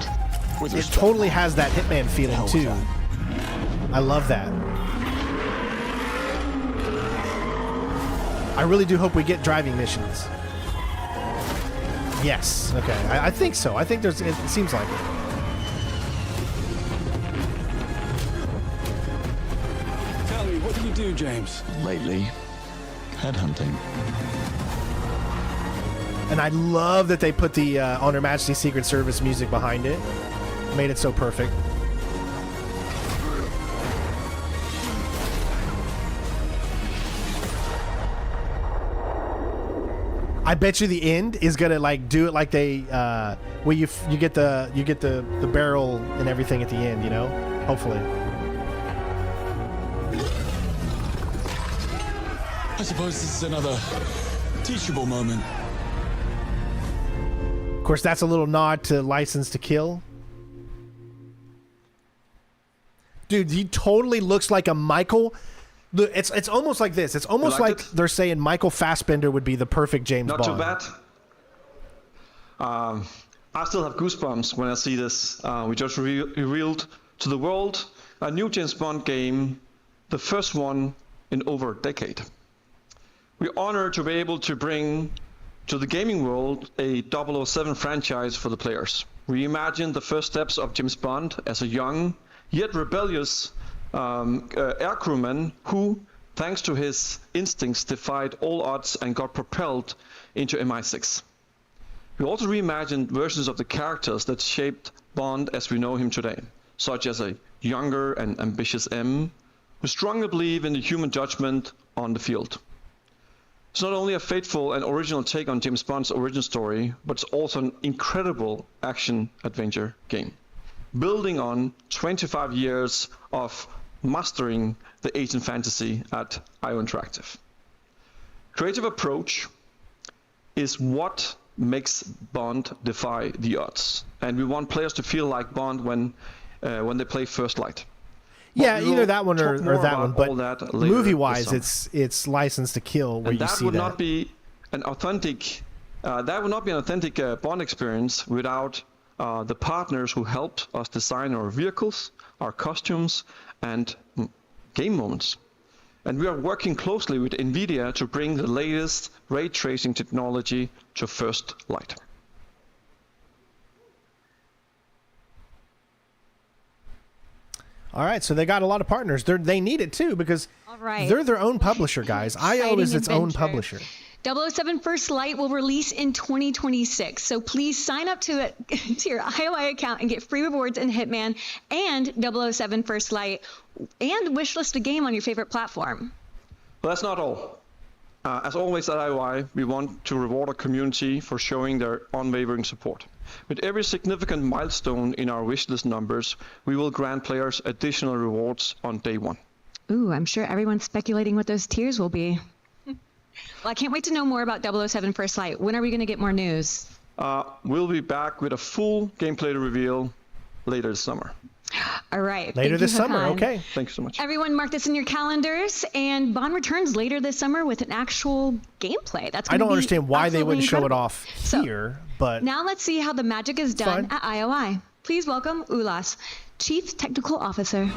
It totally has that Hitman feeling too. I love that. I really do hope we get driving missions. Yes. Okay. I think so. I think there's. It seems like it. Tell me, what do you do, James? Lately, headhunting. And I love that they put the On Her Majesty's Secret Service music behind it. Made it so perfect. I bet you the end is gonna like do it like they where you get the barrel and everything at the end, you know? Hopefully. I suppose this is another teachable moment. Of course, that's a little nod to License to Kill. Dude, he totally looks like a Michael. It's almost like this. It's almost like they're saying Michael Fassbender would be the perfect James Bond. Not too bad. I still have goosebumps when I see this. We just revealed to the world a new James Bond game, the first one in over a decade. We're honored to be able to bring to the gaming world a 007 franchise for the players. We imagine the first steps of James Bond as a young, yet rebellious air crewman who, thanks to his instincts, defied all odds and got propelled into MI6. We also reimagined versions of the characters that shaped Bond as we know him today, such as a younger and ambitious M, who strongly believe in the human judgment on the field. It's not only a faithful and original take on James Bond's origin story, but it's also an incredible action-adventure game, building on 25 years of mastering the agent fantasy at IO Interactive. Creative approach is what makes Bond defy the odds, and we want players to feel like Bond when they play First Light. Yeah, either that one or that one, but movie-wise, it's License to Kill, where and you that see would that. not be an authentic. That would not be an authentic Bond experience without the partners who helped us design our vehicles, our costumes, and game moments. And we are working closely with NVIDIA to bring the latest ray tracing technology to First Light. All right, so they got a lot of partners. They need it too because right. they're their own publisher, guys. IO is its own publisher. 007 First Light will release in 2026. So please sign up to your IOI account and get free rewards in Hitman and 007 First Light and wishlist a game on your favorite platform. But that's not all. As always at IOI, we want to reward our community for showing their unwavering support. With every significant milestone in our wishlist numbers, we will grant players additional rewards on day one. Ooh, I'm sure everyone's speculating what those tiers will be. Well, I can't wait to know more about 007 First Light. When are we going to get more news? We'll be back with a full gameplay reveal later this summer. All right. Later this summer, okay. Thanks so much. Everyone mark this in your calendars, and Bond returns later this summer with an actual gameplay. That's I don't understand why they wouldn't show it incredible. off here, but Now let's see how the magic is done fine. at IOI. Please welcome Ulas, Chief Technical Officer.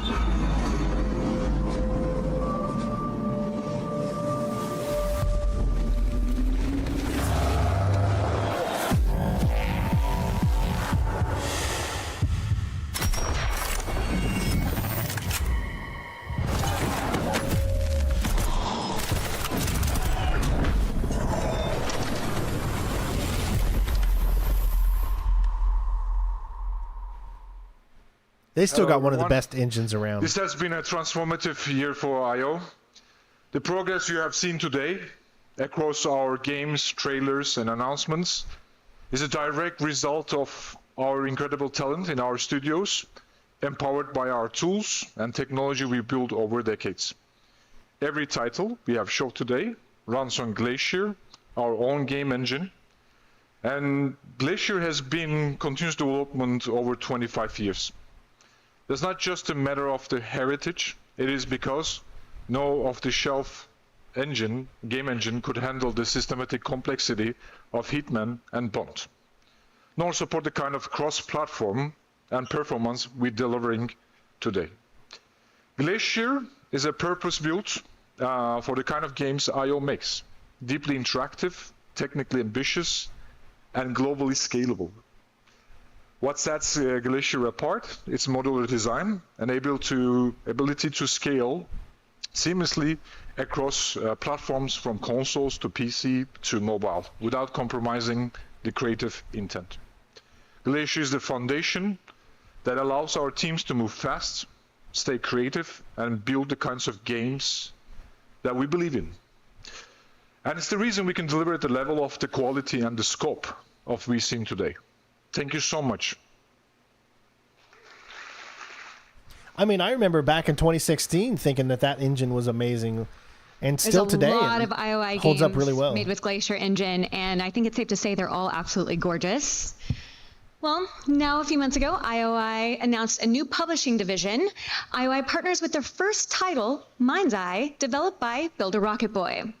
they still got one of the best engines around. This has been a transformative year for IO. The progress you have seen today across our games, trailers, and announcements is a direct result of our incredible talent in our studios, empowered by our tools and technology we built over decades. Every title we have showed today runs on Glacier, our own game engine, and Glacier has been continuous development over 25 years. It's not just a matter of the heritage, it is because no off-the-shelf engine, game engine, could handle the systematic complexity of Hitman and Bond, nor support the kind of cross-platform and performance we're delivering today. Glacier is a purpose-built for the kind of games IO makes, deeply interactive, technically ambitious, and globally scalable. What sets Glacier apart? Its modular design and ability to scale seamlessly across platforms from consoles to PC to mobile, without compromising the creative intent. Glacier is the foundation that allows our teams to move fast, stay creative, and build the kinds of games that we believe in. And it's the reason we can deliver at the level of the quality and the scope of we've seen today. Thank you so much. I mean, I remember back in 2016 thinking that engine was amazing, and still today There's a lot of IOI holds games up really well. made with Glacier Engine, and I think it's safe to say they're all absolutely gorgeous. Well, now a few months ago, IOI announced a new publishing division. IOI partners with their first title, Mindseye, developed by Builder Rocket Boy.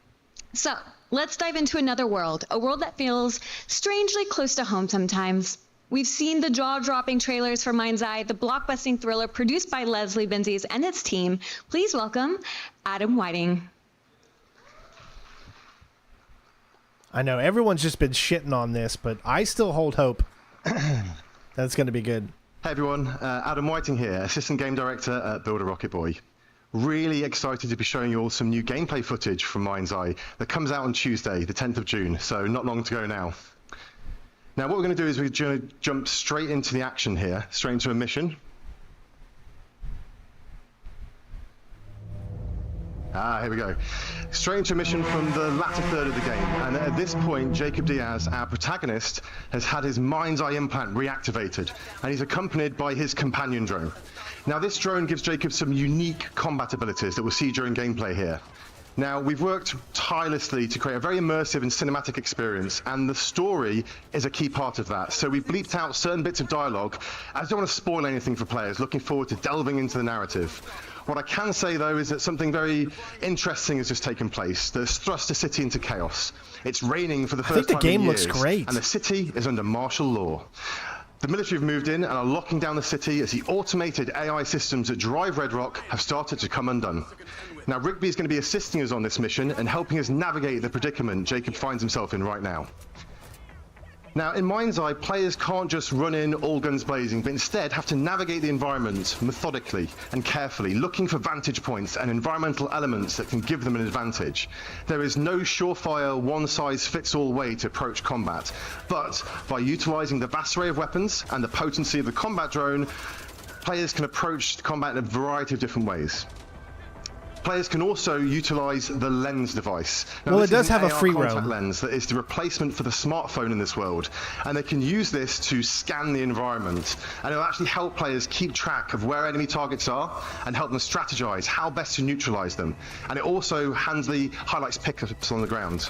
So, let's dive into another world, a world that feels strangely close to home sometimes. We've seen the jaw-dropping trailers for Mindseye, the blockbusting thriller produced by Leslie Benzies and its team. Please welcome Adam Whiting. I know everyone's just been shitting on this, but I still hold hope. That's going to be good. Hey everyone, Adam Whiting here, Assistant Game Director at Builder Rocket Boy. Really excited to be showing you all some new gameplay footage from Mindseye that comes out on Tuesday, the 10th of June, so not long to go now. Now what we're going to do is we're going to jump straight into the action here, straight into a mission. Here we go. Straight into a mission from the latter third of the game. And at this point, Jacob Diaz, our protagonist, has had his Mindseye implant reactivated, and he's accompanied by his companion drone. Now, this drone gives Jacob some unique combat abilities that we'll see during gameplay here. Now, we've worked tirelessly to create a very immersive and cinematic experience, and the story is a key part of that. So we've bleeped out certain bits of dialogue. I don't want to spoil anything for players, looking forward to delving into the narrative. What I can say, though, is that something very interesting has just taken place. There's thrust a city into chaos. It's raining for the first time in years. I think the game looks great. And the city is under martial law. The military have moved in and are locking down the city as the automated AI systems that drive Red Rock have started to come undone. Now, Rigby is going to be assisting us on this mission and helping us navigate the predicament Jacob finds himself in right now. Now, in Mindseye, players can't just run in all guns blazing, but instead have to navigate the environment methodically and carefully, looking for vantage points and environmental elements that can give them an advantage. There is no surefire, one-size-fits-all way to approach combat, but by utilizing the vast array of weapons and the potency of the combat drone, players can approach combat in a variety of different ways. Players can also utilize the lens device. Now, well, it does have a free contact roam lens that is the replacement for the smartphone in this world, and they can use this to scan the environment, and it'll actually help players keep track of where enemy targets are and help them strategize how best to neutralize them. And it also handily highlights pickups on the ground.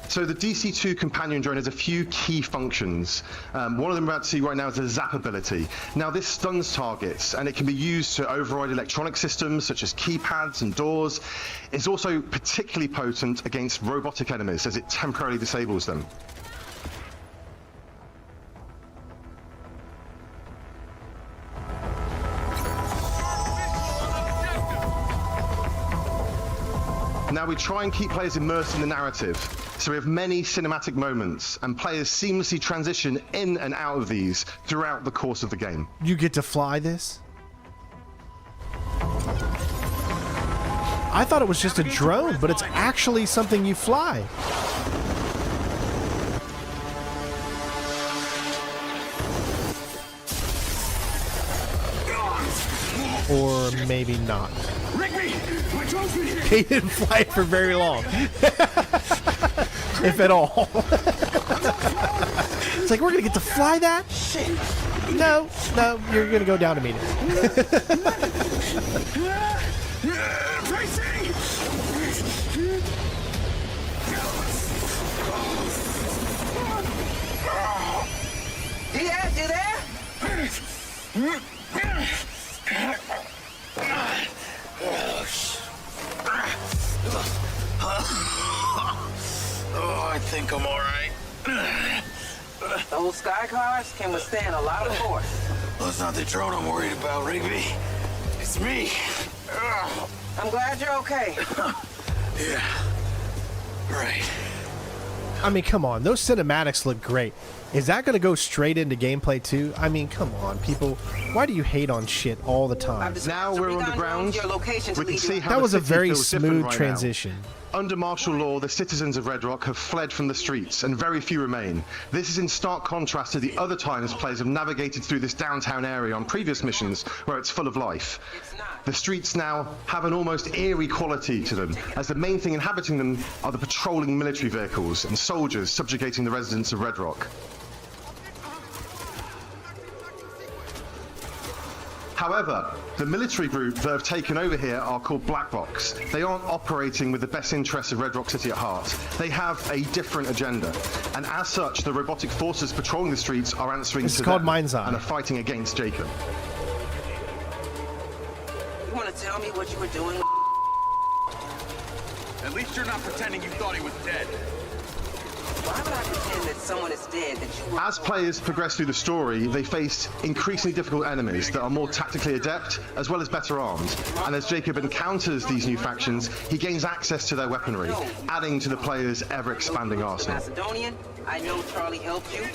So the DC-2 companion drone has a few key functions. One of them we're about to see right now is the zap ability. Now this stuns targets, and it can be used to override electronic systems such as keypads and doors. It's also particularly potent against robotic enemies as it temporarily disables them. Now we try and keep players immersed in the narrative, so we have many cinematic moments, and players seamlessly transition in and out of these throughout the course of the game. You get to fly this? I thought it was just a drone, but it's actually something you fly. Or maybe not. Rigby, my drone's been here. He didn't fly it for very long. If at all. It's like, we're going to get to fly that? No, you're going to go down immediately. Diaz, you there? Oh, I think I'm all right. Those sky cars can withstand a lot of force. Well, it's not the drone I'm worried about, Rigby. It's me. I'm glad you're okay. Yeah. Right. I mean, come on. Those cinematics look great. Is that going to go straight into gameplay too? I mean, come on, people. Why do you hate on shit all the time? Now we're underground. We can see how that was the a city very feels different smooth right transition. now. Under martial law, the citizens of Red Rock have fled from the streets, and very few remain. This is in stark contrast to the other times players have navigated through this downtown area on previous missions, where it's full of life. The streets now have an almost eerie quality to them, as the main thing inhabiting them are the patrolling military vehicles and soldiers subjugating the residents of Red Rock. However, the military group that have taken over here are called Black Box. They aren't operating with the best interests of Red Rock City at heart. They have a different agenda. And as such, the robotic forces patrolling the streets are answering to them Mindseye. and are fighting against Jacob. You want to tell me what you were doing? At least you're not pretending you thought he was dead. Why would I pretend that someone is dead that you were... As players progress through the story, they face increasingly difficult enemies that are more tactically adept, as well as better armed. And as Jacob encounters these new factions, he gains access to their weaponry, adding to the player's ever-expanding arsenal. Macedonian, I know Charlie helped you.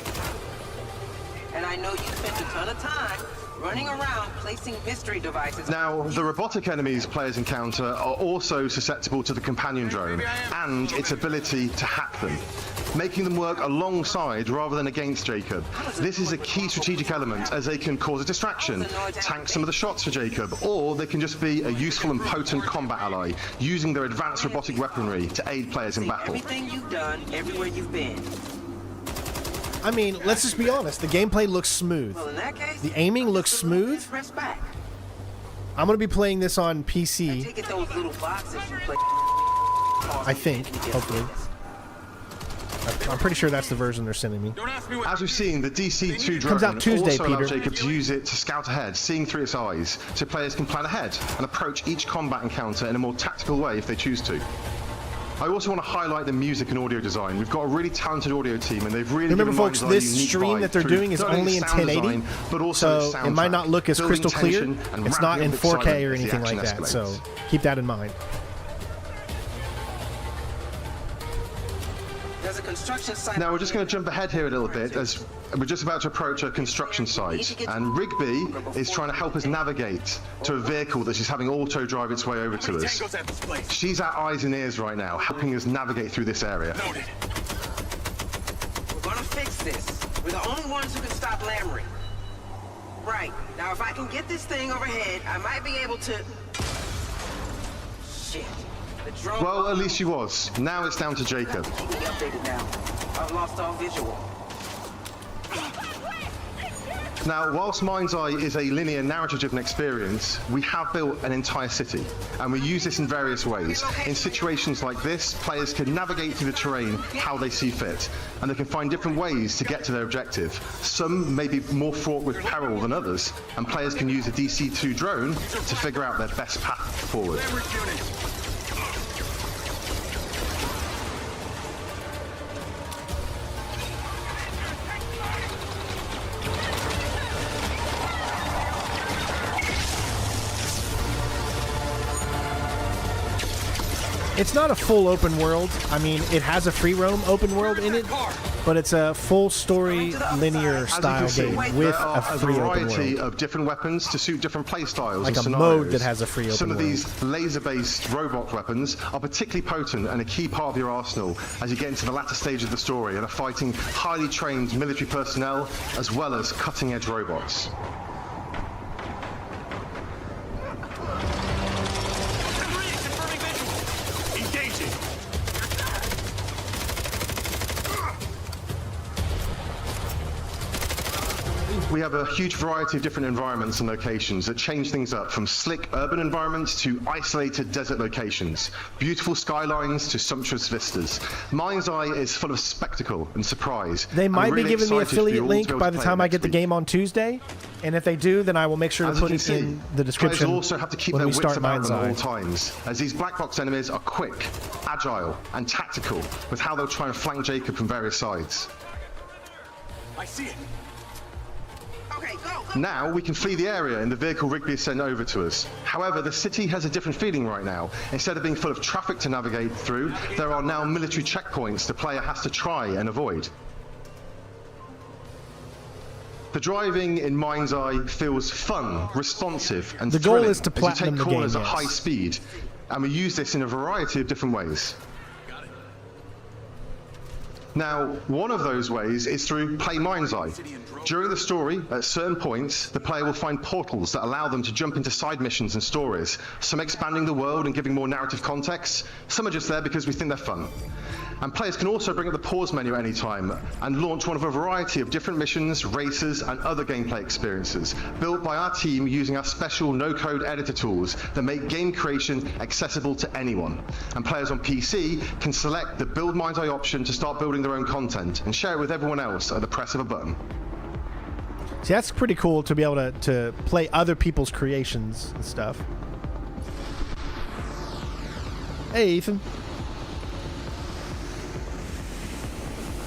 And I know you spent a ton of time running around placing mystery devices. Now, the robotic enemies players encounter are also susceptible to the companion drone and its ability to hack them, making them work alongside rather than against Jacob. This is a key strategic element, as they can cause a distraction, tank some of the shots for Jacob, or they can just be a useful and potent combat ally, using their advanced robotic weaponry to aid players in battle. Everything you've done, everywhere you've been. I mean, let's just be honest. The gameplay looks smooth. Well, in that case, the aiming looks smooth. press back. I'm going to be playing this on PC. Take it those little boxes you play. I think, hopefully. I'm pretty sure that's the version they're sending me. As we've seen, the DC-2 drone comes out Tuesday, also allows Peter. Jacob to use it to scout ahead, seeing through its eyes, so players can plan ahead and approach each combat encounter in a more tactical way if they choose to. I also want to highlight the music and audio design. We've got a really talented audio team, and they've really Remember, given folks, Mindseye a this unique stream vibe that they're through doing is not only in sound 1080, design, but also so it might not look as building crystal clear. tension and It's not in ramping up 4K or excitement as the anything like action that, so escalates. keep that in mind. There's a construction site. Now we're just going to jump ahead here a little bit, as we're just about to approach a construction site, and Rigby is trying to help us navigate to a vehicle that she's having auto drive its way over to us. She's our eyes and ears right now, helping us navigate through this area. We're gonna fix this. We're the only ones who can stop Lamry. Right. Now, if I can get this thing overhead, I might be able to... Shit. The drone... Well, at least she was. Now it's down to Jacob. Keep me updated now. I've lost all visual. Now, whilst Mindseye is a linear narrative-driven experience, we have built an entire city, and we use this in various ways. In situations like this, players can navigate through the terrain how they see fit, and they can find different ways to get to their objective. Some may be more fraught with peril than others, and players can use a DC-2 drone to figure out their best path forward. It's not a full open world. I mean, it has a free roam open world in it, but it's a full story linear style game with a free open variety world. of different weapons to suit different play styles Like and a scenarios. mode that has a free open Some of world. these laser-based robot weapons are particularly potent and a key part of your arsenal as you get into the latter stage of the story and are fighting highly trained military personnel as well as cutting-edge robots. We have a huge variety of different environments and locations that change things up, from slick urban environments to isolated desert locations, beautiful skylines to sumptuous vistas. Mindseye is full of spectacle and surprise. They might be giving me affiliate link by the time I get the game. game on Tuesday, and if they do, then I will make sure to As you put can it see, in the description players also have to keep when their we wits start about them at all Mindseye. times, as these black box enemies are quick, agile, and tactical with how they'll try and flank Jacob from various sides. I see it. Okay, go. Now we can flee the area in the vehicle Rigby has sent over to us. However, the city has a different feeling right now. Instead of being full of traffic to navigate through, there are now military checkpoints the player has to try and avoid. The driving in Mindseye feels fun, responsive, and the thrilling goal is to platinum as the you take corners game, at high speed, and we use this in a variety of different ways. Now, one of those ways is through Play Mindseye. During the story, at certain points, the player will find portals that allow them to jump into side missions and stories, some expanding the world and giving more narrative context, some are just there because we think they're fun. And players can also bring up the pause menu at any time and launch one of a variety of different missions, races, and other gameplay experiences, built by our team using our special no-code editor tools that make game creation accessible to anyone. And players on PC can select the Build Mindseye option to start building their own content and share it with everyone else at the press of a button. See, that's pretty cool to be able to play other people's creations and stuff. Hey, Ethan.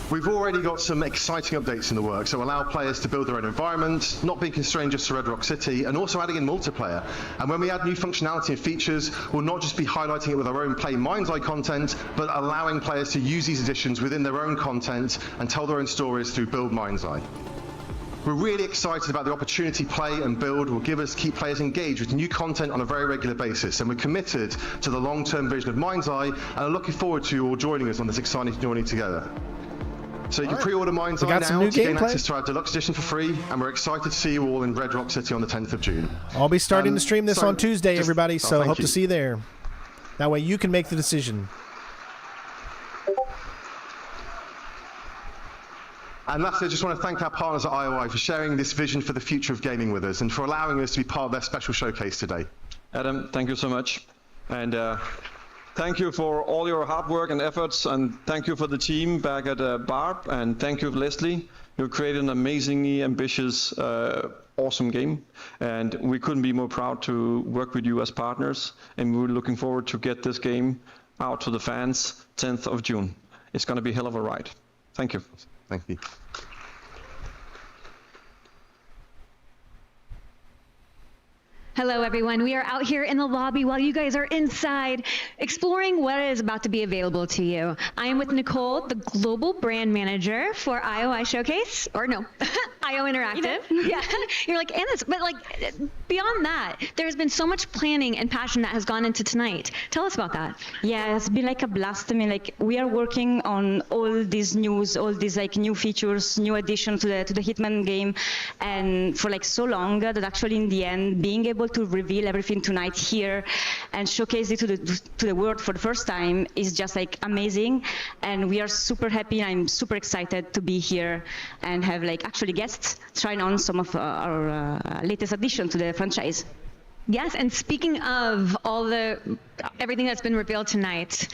We've already got some exciting updates in the works that will allow players to build their own environment, not being constrained just to Red Rock City, and also adding in multiplayer. And when we add new functionality and features, we'll not just be highlighting it with our own Play Mindseye content, but allowing players to use these additions within their own content and tell their own stories through Build Mindseye. We're really excited about the opportunity Play and Build will give us to keep players engaged with new content on a very regular basis, and we're committed to the long-term vision of Mindseye, and are looking forward to you all joining us on this exciting journey together. So you can pre-order Mindseye now to gain access to our deluxe edition for free, and we're excited to see you all in Red Rock City on the 10th of June. I'll be starting to stream this on Tuesday, everybody, so hope to see you there. That way you can make the decision. And lastly, I just want to thank our partners at IOI for sharing this vision for the future of gaming with us, and for allowing us to be part of their special showcase today. Adam, thank you so much. And thank you for all your hard work and efforts, and thank you for the team back at Barb, and thank you, Leslie. You've created an amazingly ambitious, awesome game, and we couldn't be more proud to work with you as partners, and we're looking forward to get this game out to the fans 10th of June. It's going to be a hell of a ride. Thank you. Thank you. Hello, everyone. We are out here in the lobby while you guys are inside exploring what is about to be available to you. I am with Nicole, the global brand manager for IOI Showcase, or no, IO Interactive. Yeah, you're like, and this, but like beyond that, there's been so much planning and passion that has gone into tonight. Tell us about that. Yeah, it's been like a blast. I mean, like we are working on all these news, all these like new features, new addition to the Hitman game, and for like so long that actually in the end, being able to reveal everything tonight here and showcase it to the world for the first time is just like amazing, and we are super happy. I'm super excited to be here and have like actually guests trying on some of our latest addition to the franchise. Yes, and speaking of everything that's been revealed tonight,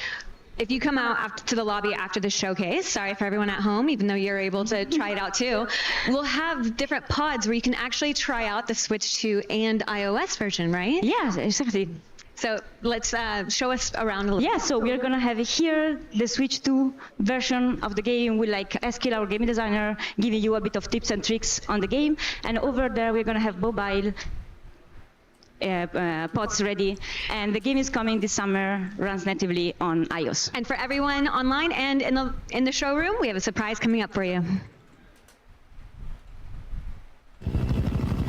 if you come out to the lobby after the showcase, sorry for everyone at home, even though you're able to try it out too, we'll have different pods where you can actually try out the Switch 2 and iOS version, right? Yeah, exactly. So let's show us around a little. Yeah, so we're gonna have here the Switch 2 version of the game with like Eskil, our game designer, giving you a bit of tips and tricks on the game. And over there, we're gonna have mobile pods ready, and the game is coming this summer, runs natively on iOS. And for everyone online and in the showroom, we have a surprise coming up for you.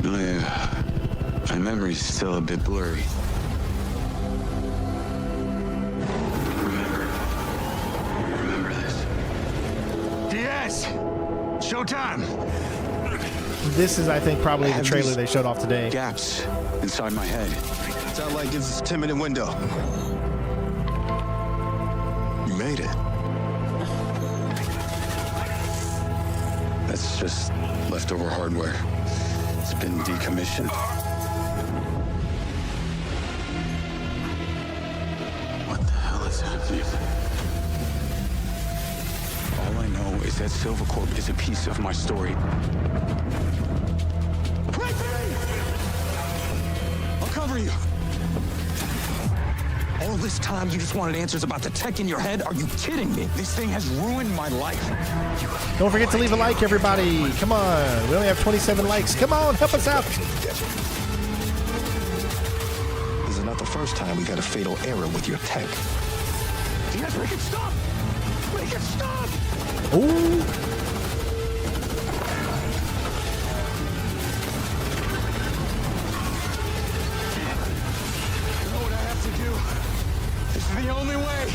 My memory's still a bit blurry. Remember this. Diaz! Showtime! This is, I think, probably the trailer they showed off today. Gaps inside my head. Satellite gives us a 10-minute window. You made it. That's just leftover hardware. It's been decommissioned. What the hell is happening? All I know is that Silvercorp is a piece of my story. I'll cover you. All this time, you just wanted answers about the tech in your head? Are you kidding me? This thing has ruined my life. Don't forget to leave a like, everybody. Come on. We only have 27 likes. Come on, help us out. This is not the first time we've had a fatal error with your tech. Yes, make it stop! Make it stop! Ooh. The only way.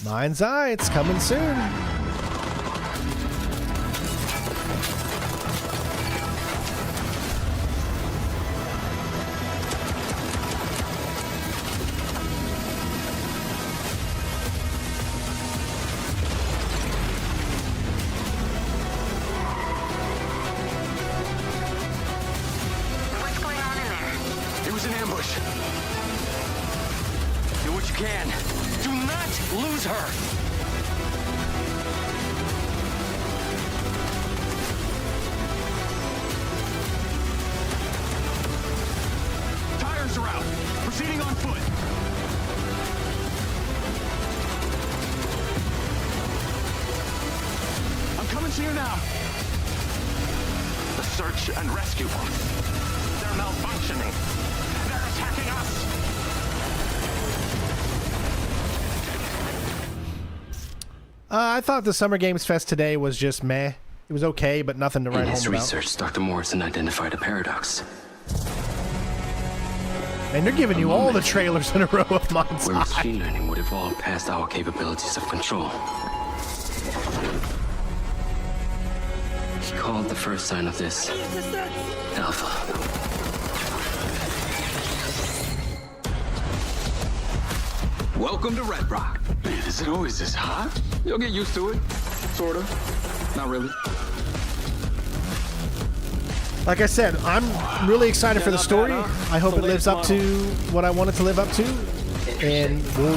Mindseye, it's coming soon. And rescue bots. They're malfunctioning. They're attacking us. I thought the Summer Games Fest today was just meh. It was okay, but nothing to write home about. In his research, Dr. Morrison identified a paradox. And they're giving you all the trailers in a row of Mindseye. Where machine learning would evolve past our capabilities of control. He called the first sign of this Alpha. Welcome to Red Rock. Man, is it always this hot? You'll get used to it. Sort of. Not really. Like I said, I'm really excited for the story. I hope it lives up to what I want it to live up to. And we'll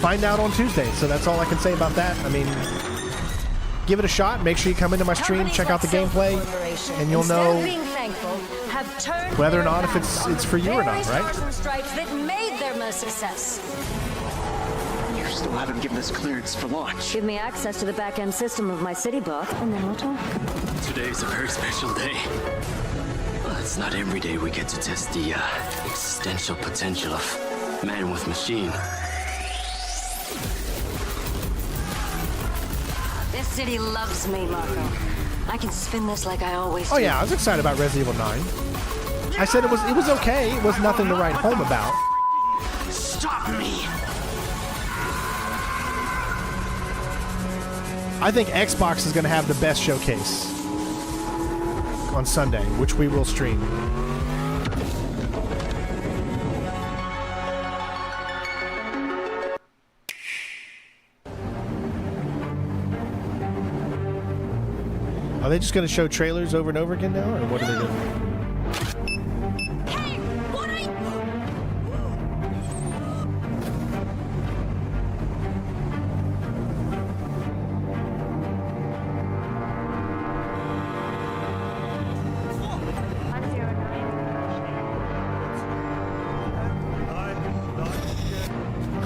find out on Tuesday. So that's all I can say about that. I mean, give it a shot. Make sure you come into my stream, check out the gameplay, and you'll know whether or not if it's for you or not, right? That made them a success. You still haven't given us clearance for launch. Give me access to the back-end system of my city bot, and then we'll talk. Today's a very special day. Well, it's not every day we get to test the existential potential of man with machine. This city loves me, Marco. I can spin this like I always do. Oh yeah, I was excited about Resident Evil 9. I said it was okay. It was nothing to write home about. Stop me! I think Xbox is going to have the best showcase on Sunday, which we will stream. Are they just going to show trailers over and over again now, or what are they doing?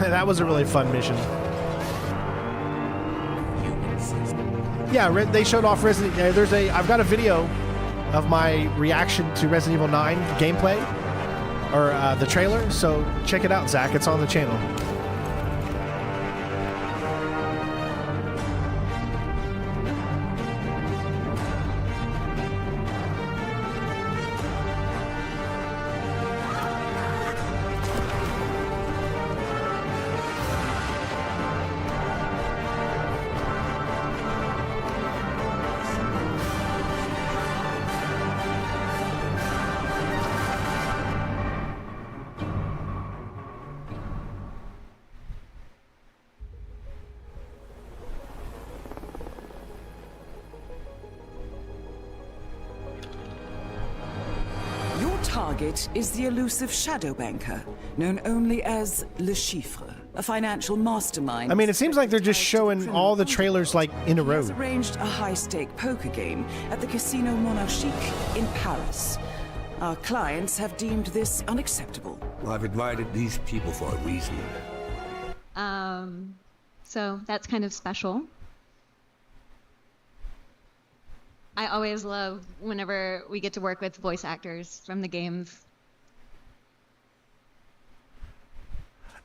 That was a really fun mission. Yeah, they showed off Resident. I've got a video of my reaction to Resident Evil 9 gameplay, or the trailer. So check it out, Zach. It's on the channel. Is the elusive shadow banker, known only as Le Chiffre, a financial mastermind. I mean, it seems like they're just showing all the trailers like in a He row. has arranged a high-stake poker game at the Casino Monarchique in Paris. Our clients have deemed this unacceptable. Well, I've invited these people for a reason. So that's kind of special. I always love whenever we get to work with voice actors from the games.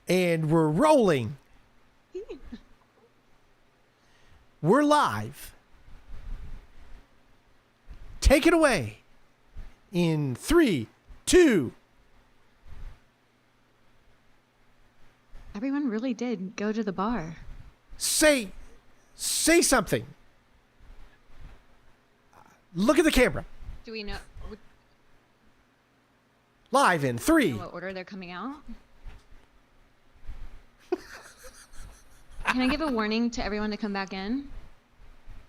And we're rolling. We're live. Take it away. In 3, 2. Everyone really did go to the bar. Say something. Look at the camera. Do we know Live in 3. what order they're coming out? Can I give a warning to everyone to come back in?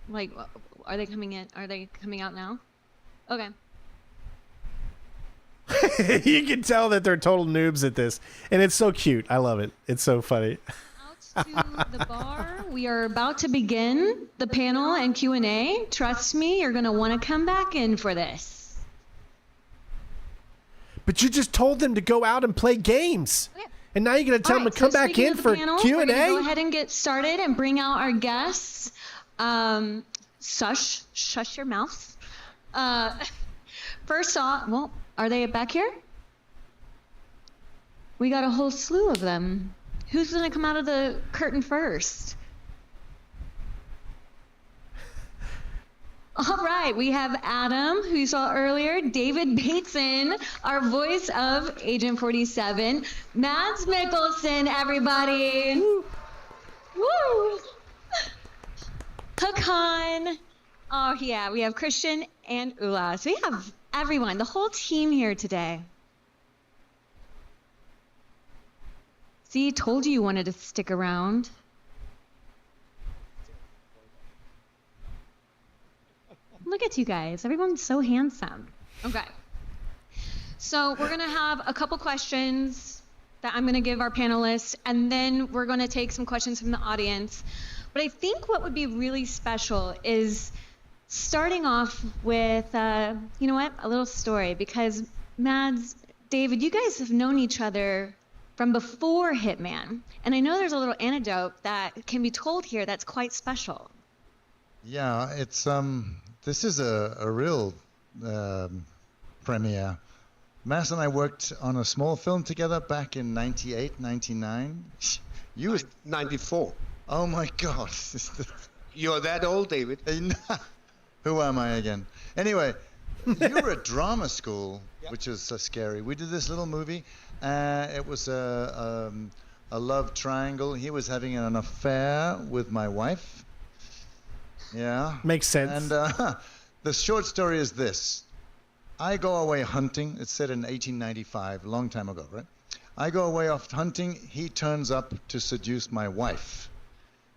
Like, are they coming in? Are they coming out now? Okay. You can tell that they're total noobs at this, and it's so cute. I love it. It's so funny. Out to the bar. We are about to begin the panel and Q&A. Trust me, you're going to want to come back in for this. But you just told them to go out and play games. Okay. And now you're going to tell them to come back in for panel, Q&A? We're going to go ahead and get started and bring out our guests. Shush your mouth. First off, well, are they back here? We got a whole slew of them. Who's going to come out of the curtain first? All right, we have Adam, who you saw earlier, David Bateson, our voice of Agent 47, Mads Mikkelsen, everybody. Woo! Hakan. Oh, yeah, we have Christian and Ula. So we have everyone, the whole team here today. See, told you wanted to stick around. Look at you guys. Everyone's so handsome. Okay. So we're going to have a couple questions that I'm going to give our panelists, and then we're going to take some questions from the audience. But I think what would be really special is starting off with, you know what, a little story. Because Mads, David, you guys have known each other from before Hitman. And I know there's a little anecdote that can be told here that's quite special. Yeah, it's this is a real premiere. Mass and I worked on a small film together back in 98, 99. You was 94. Oh my God. You're that old, David. Who am I again? Anyway, you were at drama school, which is so scary. We did this little movie. It was a love triangle. He was having an affair with my wife. Yeah. Makes sense. And the short story is this. I go away hunting. It's set in 1895, a long time ago, right? I go away off hunting. He turns up to seduce my wife.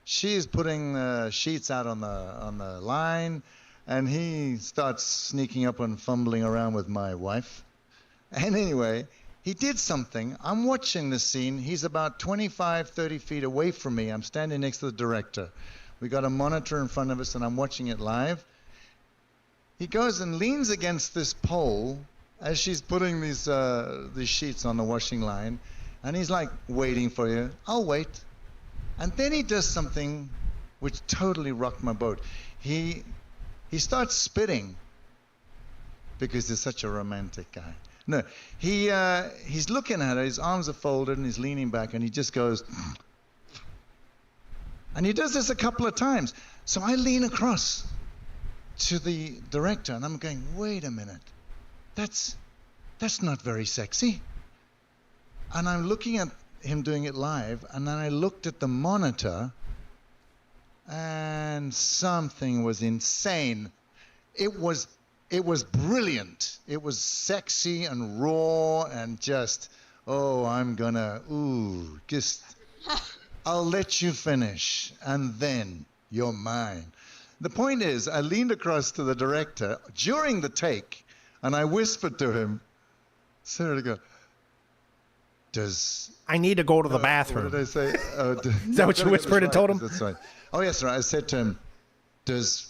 She's putting sheets out on the line, and he starts sneaking up and fumbling around with my wife. And anyway, he did something. I'm watching the scene. He's about 25, 30 feet away from me. I'm standing next to the director. We got a monitor in front of us, and I'm watching it live. He goes and leans against this pole as she's putting these sheets on the washing line, and he's like, waiting for you. I'll wait. And then he does something which totally rocked my boat. He starts spitting because he's such a romantic guy. No, he's looking at her. His arms are folded, and he's leaning back, and he just goes. And he does this a couple of times. So I lean across to the director, and I'm going, wait a minute. That's not very sexy. And I'm looking at him doing it live, and then I looked at the monitor, and something was insane. It was brilliant. It was sexy and raw and just, I'll let you finish, and then you're mine. The point is, I leaned across to the director during the take, and I whispered to him, Sarah, to go, does... I need to go to the bathroom. What did I say? Is that what you whispered and told him? That's right. Oh, yes, sir. I said to him, does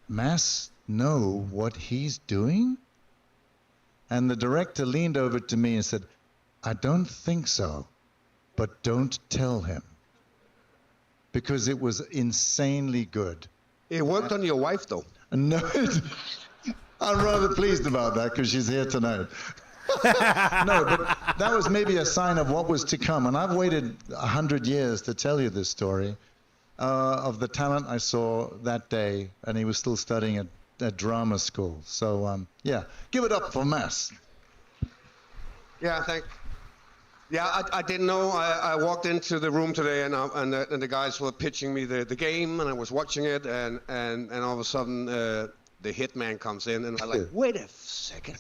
Mass know what he's doing? And the director leaned over to me and said, I don't think so, but don't tell him. Because it was insanely good. It worked on your wife, though. No, I'm rather pleased about that because she's here tonight. No, but that was maybe a sign of what was to come. And I've waited 100 years to tell you this story of the talent I saw that day, and he was still studying at drama school. So, yeah, give it up for Mass. Yeah, thanks. Yeah, I didn't know. I walked into the room today, and the guys were pitching me the game, and I was watching it, and all of a sudden the Hitman comes in, and I'm like, wait a second,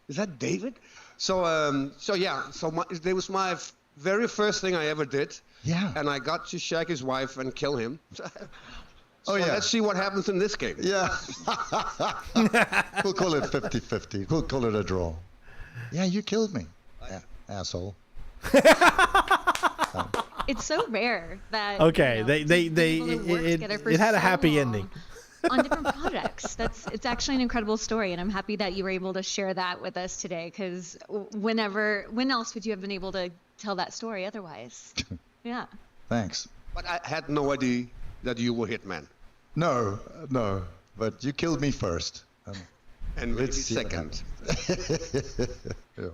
is that David? So it was my very first thing I ever did. Yeah. And I got to shag his wife and kill him. Oh, yeah. Let's see what happens in this game. Yeah. We'll call it 50-50. We'll call it a draw. Yeah, you killed me. Yeah, asshole. It's so rare that Okay, it had a happy ending. On different projects. It's actually an incredible story, and I'm happy that you were able to share that with us today. Because when else would you have been able to tell that story otherwise? Yeah. Thanks. But I had no idea that you were Hitman. No, but you killed me first. And maybe second. Yeah.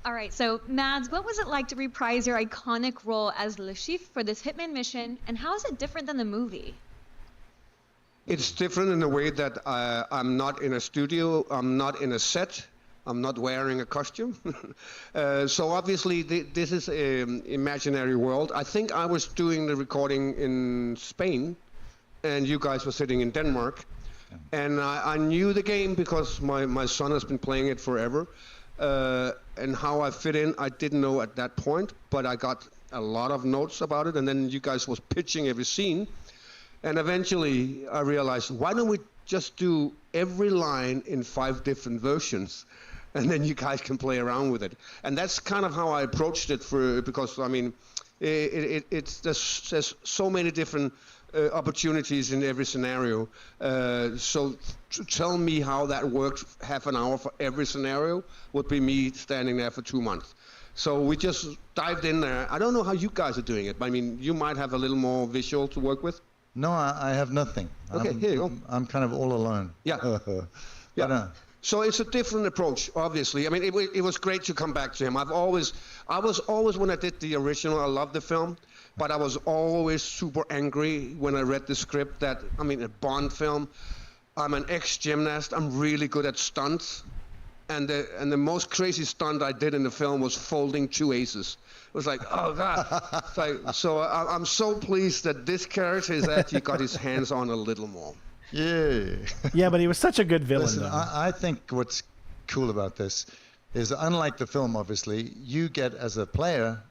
All right, so Mads, what was it like to reprise your iconic role as Le Chiffre for this Hitman mission, and how is it different than the movie? It's different in the way that I'm not in a studio, I'm not in a set, I'm not wearing a costume. So obviously this is an imaginary world. I think I was doing the recording in Spain, and you guys were sitting in Denmark. And I knew the game because my son has been playing it forever. And how I fit in, I didn't know at that point, but I got a lot of notes about it, and then you guys was pitching every scene. And eventually I realized, why don't we just do every line in 5 different versions, and then you guys can play around with it. And that's kind of how I approached it, because I mean, there's so many different opportunities in every scenario. So to tell me how that worked half an hour for every scenario would be me standing there for 2 months. So we just dived in there. I don't know how you guys are doing it, but I mean, you might have a little more visual to work with. No, I have nothing. Okay, here you go. I'm kind of all alone. Yeah. Yeah. So it's a different approach, obviously. I mean, it was great to come back to him. I was always, when I did the original, I loved the film, but I was always super angry when I read the script that, I mean, a Bond film, I'm an ex-gymnast, I'm really good at stunts, and the most crazy stunt I did in the film was folding 2 aces. It was like, oh God. So I'm so pleased that this character is actually got his hands on a little more. Yeah. Yeah, but he was such a good villain. Listen, I think what's cool about this is, unlike the film, obviously, you get as a player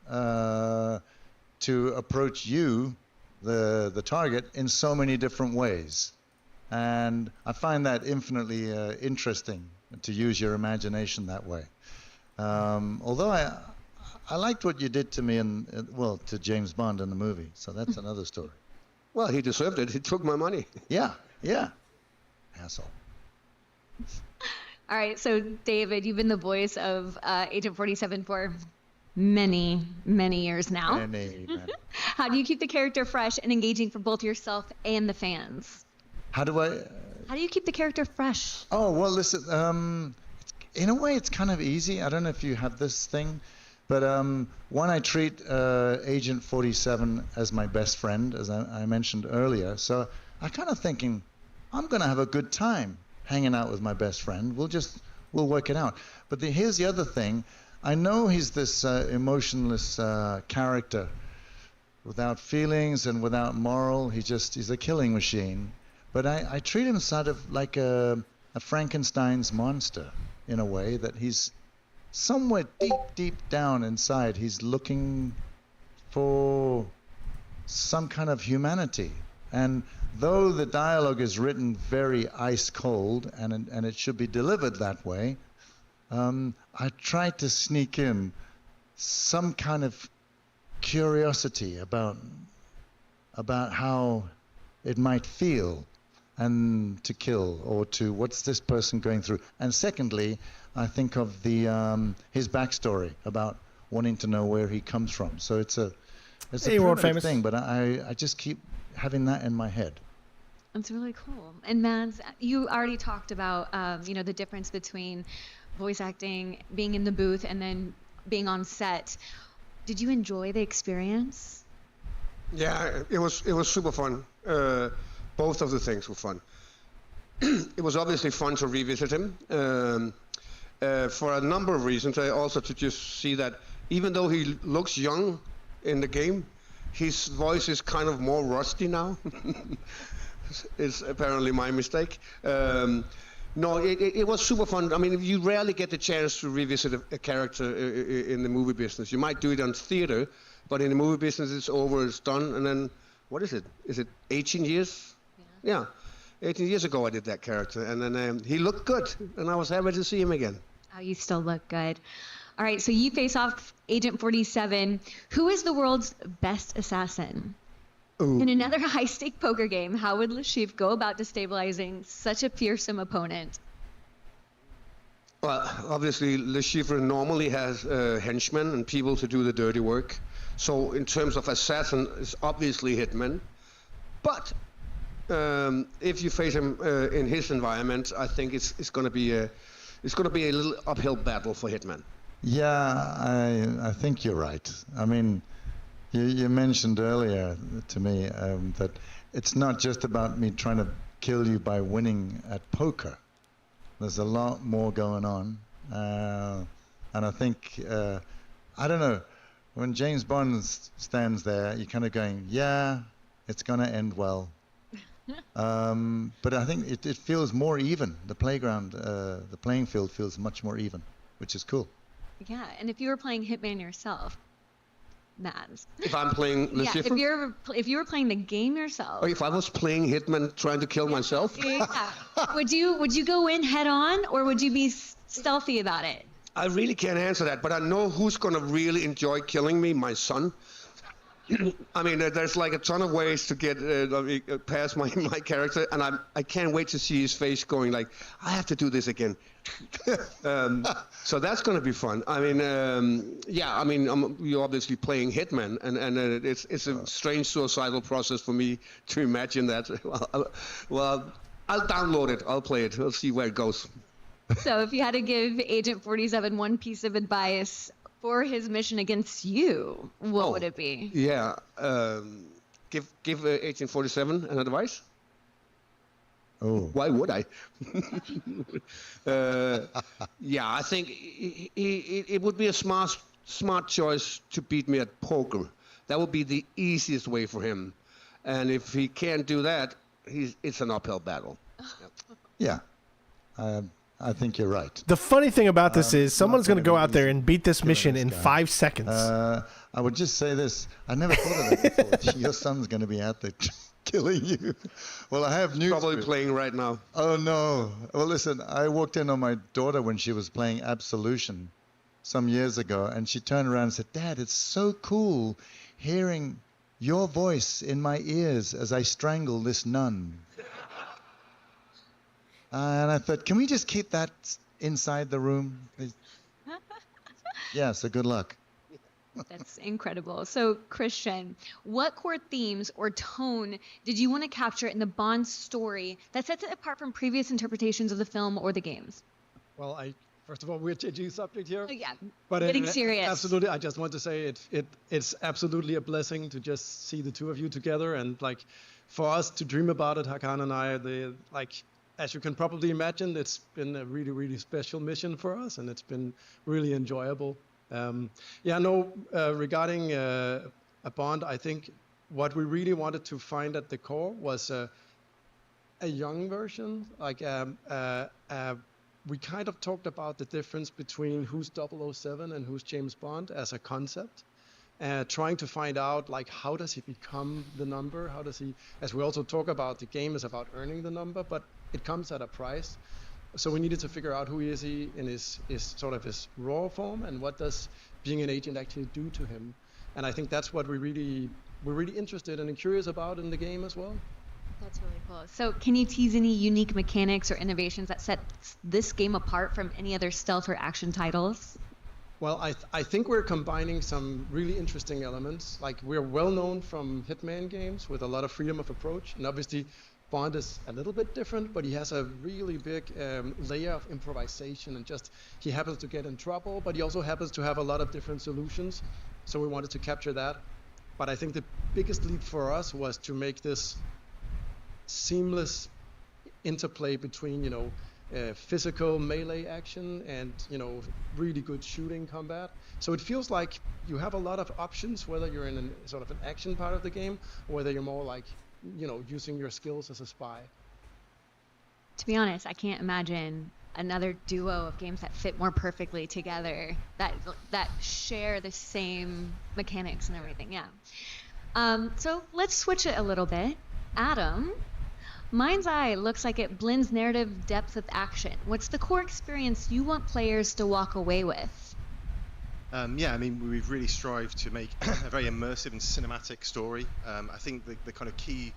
to approach you, the target, in so many different ways. And I find that infinitely interesting to use your imagination that way. Although I liked what you did to me to James Bond in the movie, so that's another story. Well, he deserved it. He took my money. Yeah. Asshole. All right, so David, you've been the voice of Agent 47 for many, many years now. Many. How do you keep the character fresh and engaging for both yourself and the fans? How do you keep the character fresh? Oh, well, listen, in a way, it's kind of easy. I don't know if you have this thing, but one, I treat Agent 47 as my best friend, as I mentioned earlier. So I kind of thinking, I'm going to have a good time hanging out with my best friend. We'll work it out. But here's the other thing. I know he's this emotionless character without feelings and without moral. He's a killing machine. But I treat him sort of like a Frankenstein's monster, in a way, that he's somewhere deep down inside. He's looking for some kind of humanity. And though the dialogue is written very ice cold, and it should be delivered that way, I tried to sneak in some kind of curiosity about how it might feel and to kill, or to what's this person going through. And secondly, I think of the his backstory about wanting to know where he comes from. So it's a primitive thing, but I just keep having that in my head. That's really cool. And Mads, you already talked about the difference between voice acting, being in the booth, and then being on set. Did you enjoy the experience? Yeah, it was super fun. Both of the things were fun. It was obviously fun to revisit him for a number of reasons. I also to just see that even though he looks young in the game, his voice is kind of more rusty now. It's apparently my mistake. No, it was super fun. I mean, you rarely get the chance to revisit a character in the movie business. You might do it on theater, but in the movie business, it's over, it's done, and then, what is it? Is it 18 years? Yeah. 18 years ago I did that character, and then he looked good, and I was happy to see him again. Oh, you still look good. All right, so you face off Agent 47. Who is the world's best assassin? Ooh. In another high-stake poker game, how would Le Chiffre go about destabilizing such a fearsome opponent? Well, obviously, Le Chiffre normally has henchmen and people to do the dirty work. So in terms of assassin, it's obviously Hitman. But if you face him in his environment, I think it's going to be a little uphill battle for Hitman. Yeah, I think you're right. I mean, you mentioned earlier to me that it's not just about me trying to kill you by winning at poker. There's a lot more going on, and I think I don't know. When James Bond stands there, you're kind of going, yeah, it's going to end well. But I think it feels more even. The playground, the playing field feels much more even, which is cool. Yeah, and if you were playing Hitman yourself, Mads. If I'm playing Le Chiffre? If you were playing the game yourself. Or if I was playing Hitman trying to kill myself? Yeah. Would you go in head on, or would you be stealthy about it? I really can't answer that, but I know who's going to really enjoy killing me, my son. I mean, there's like a ton of ways to get past my character, and I can't wait to see his face going like, I have to do this again. So that's going to be fun. I mean, yeah, I mean, you're obviously playing Hitman, and it's a strange suicidal process for me to imagine that. Well, I'll download it. I'll play it. We'll see where it goes. So if you had to give Agent 47 one piece of advice for his mission against you, what would it be? Yeah, give Agent 47 an advice? Oh. Why would I? Yeah, I think it would be a smart choice to beat me at poker. That would be the easiest way for him. And if he can't do that, it's an uphill battle. Yeah. I think you're right. The funny thing about this is someone's going to go out there and beat this mission in 5 seconds. I would just say this. I never thought of that before. Your son's going to be out there killing you. Well, I have news. Probably playing right now. Oh, no. Well, listen, I walked in on my daughter when she was playing Absolution some years ago, and she turned around and said, Dad, it's so cool hearing your voice in my ears as I strangle this nun. And I thought, can we just keep that inside the room? Yeah, so good luck. That's incredible. So, Christian, what core themes or tone did you want to capture in the Bond story that sets it apart from previous interpretations of the film or the games? Well, first of all, we're changing subject here. Oh, yeah, but getting serious. Absolutely, I just want to say it's absolutely a blessing to just see the two of you together, and like for us to dream about it, Hakan and I, as you can probably imagine, it's been a really, really special mission for us, and it's been really enjoyable. Regarding a Bond, I think what we really wanted to find at the core was a young version. We kind of talked about the difference between who's 007 and who's James Bond as a concept. Trying to find out, how does he become the number? How does he, as we also talk about, the game is about earning the number, but it comes at a price. So we needed to figure out who is he in his sort of his raw form, and what does being an agent actually do to him. And I think that's what we're really interested and curious about in the game as well. That's really cool. So can you tease any unique mechanics or innovations that set this game apart from any other stealth or action titles? Well, I think we're combining some really interesting elements. Like, we're well known from Hitman games with a lot of freedom of approach, and obviously Bond is a little bit different, but he has a really big layer of improvisation, and just he happens to get in trouble, but he also happens to have a lot of different solutions. So we wanted to capture that. But I think the biggest leap for us was to make this seamless interplay between, physical melee action and, really good shooting combat. So it feels like you have a lot of options, whether you're in sort of an action part of the game, or whether you're more like, using your skills as a spy. To be honest, I can't imagine another duo of games that fit more perfectly together, that share the same mechanics and everything. Yeah. So let's switch it a little bit. Adam, Mindseye looks like it blends narrative depth with action. What's the core experience you want players to walk away with? Yeah, I mean, we've really strived to make a very immersive and cinematic story. I think the kind of key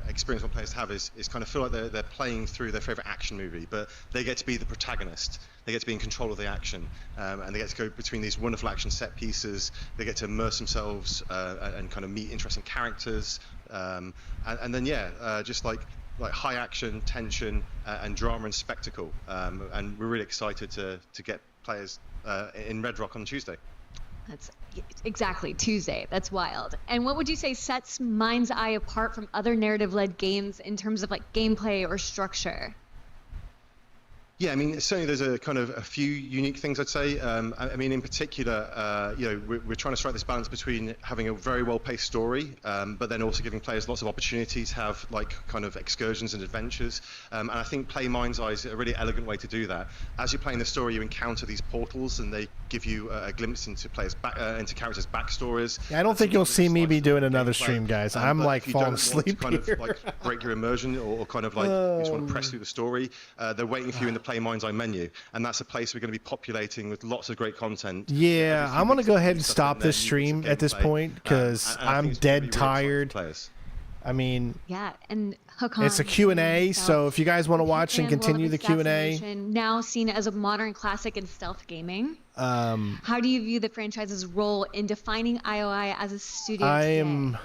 experience what players have is kind of feel like they're playing through their favorite action movie, but they get to be the protagonist. They get to be in control of the action, and they get to go between these wonderful action set pieces. They get to immerse themselves and kind of meet interesting characters, and then just like high action, tension, and drama and spectacle. And we're really excited to get players in Red Rock on Tuesday. That's exactly Tuesday. That's wild. And what would you say sets Mindseye apart from other narrative-led games in terms of like gameplay or structure? Yeah, I mean, certainly there's a kind of a few unique things, I'd say. I mean, in particular, we're trying to strike this balance between having a very well-paced story, but then also giving players lots of opportunities to have like kind of excursions and adventures. And I think Play Mindseye is a really elegant way to do that. As you're playing the story, you encounter these portals, and they give you a glimpse into into characters' backstories. Yeah, I don't think you'll see me be doing another stream, guys. I'm like falling asleep kind of like break your immersion, or kind of like you just want to press through the story. They're waiting for you in the Play Mindseye menu, and that's a place we're going to be populating with lots of great content. Yeah, I'm going to go ahead and stop this stream at this point because I'm dead tired. I mean, yeah, and Hakan, it's a Q&A, so if you guys want to watch and continue the Q&A. Now seen as a modern classic in stealth gaming. How do you view the franchise's role in defining IOI as a studio today?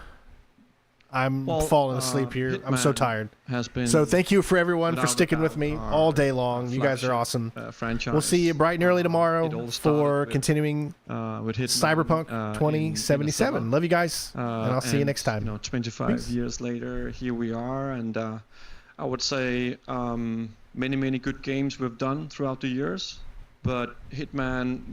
I'm falling asleep here. I'm so tired. So thank you for everyone for sticking with me all day long. You guys are awesome. We'll see you bright and early tomorrow for continuing with Hitman, Cyberpunk 2077. Love you guys, and I'll see you next time. 25 Peace. years later, here we are, and I would say many good games we've done throughout the years, but Hitman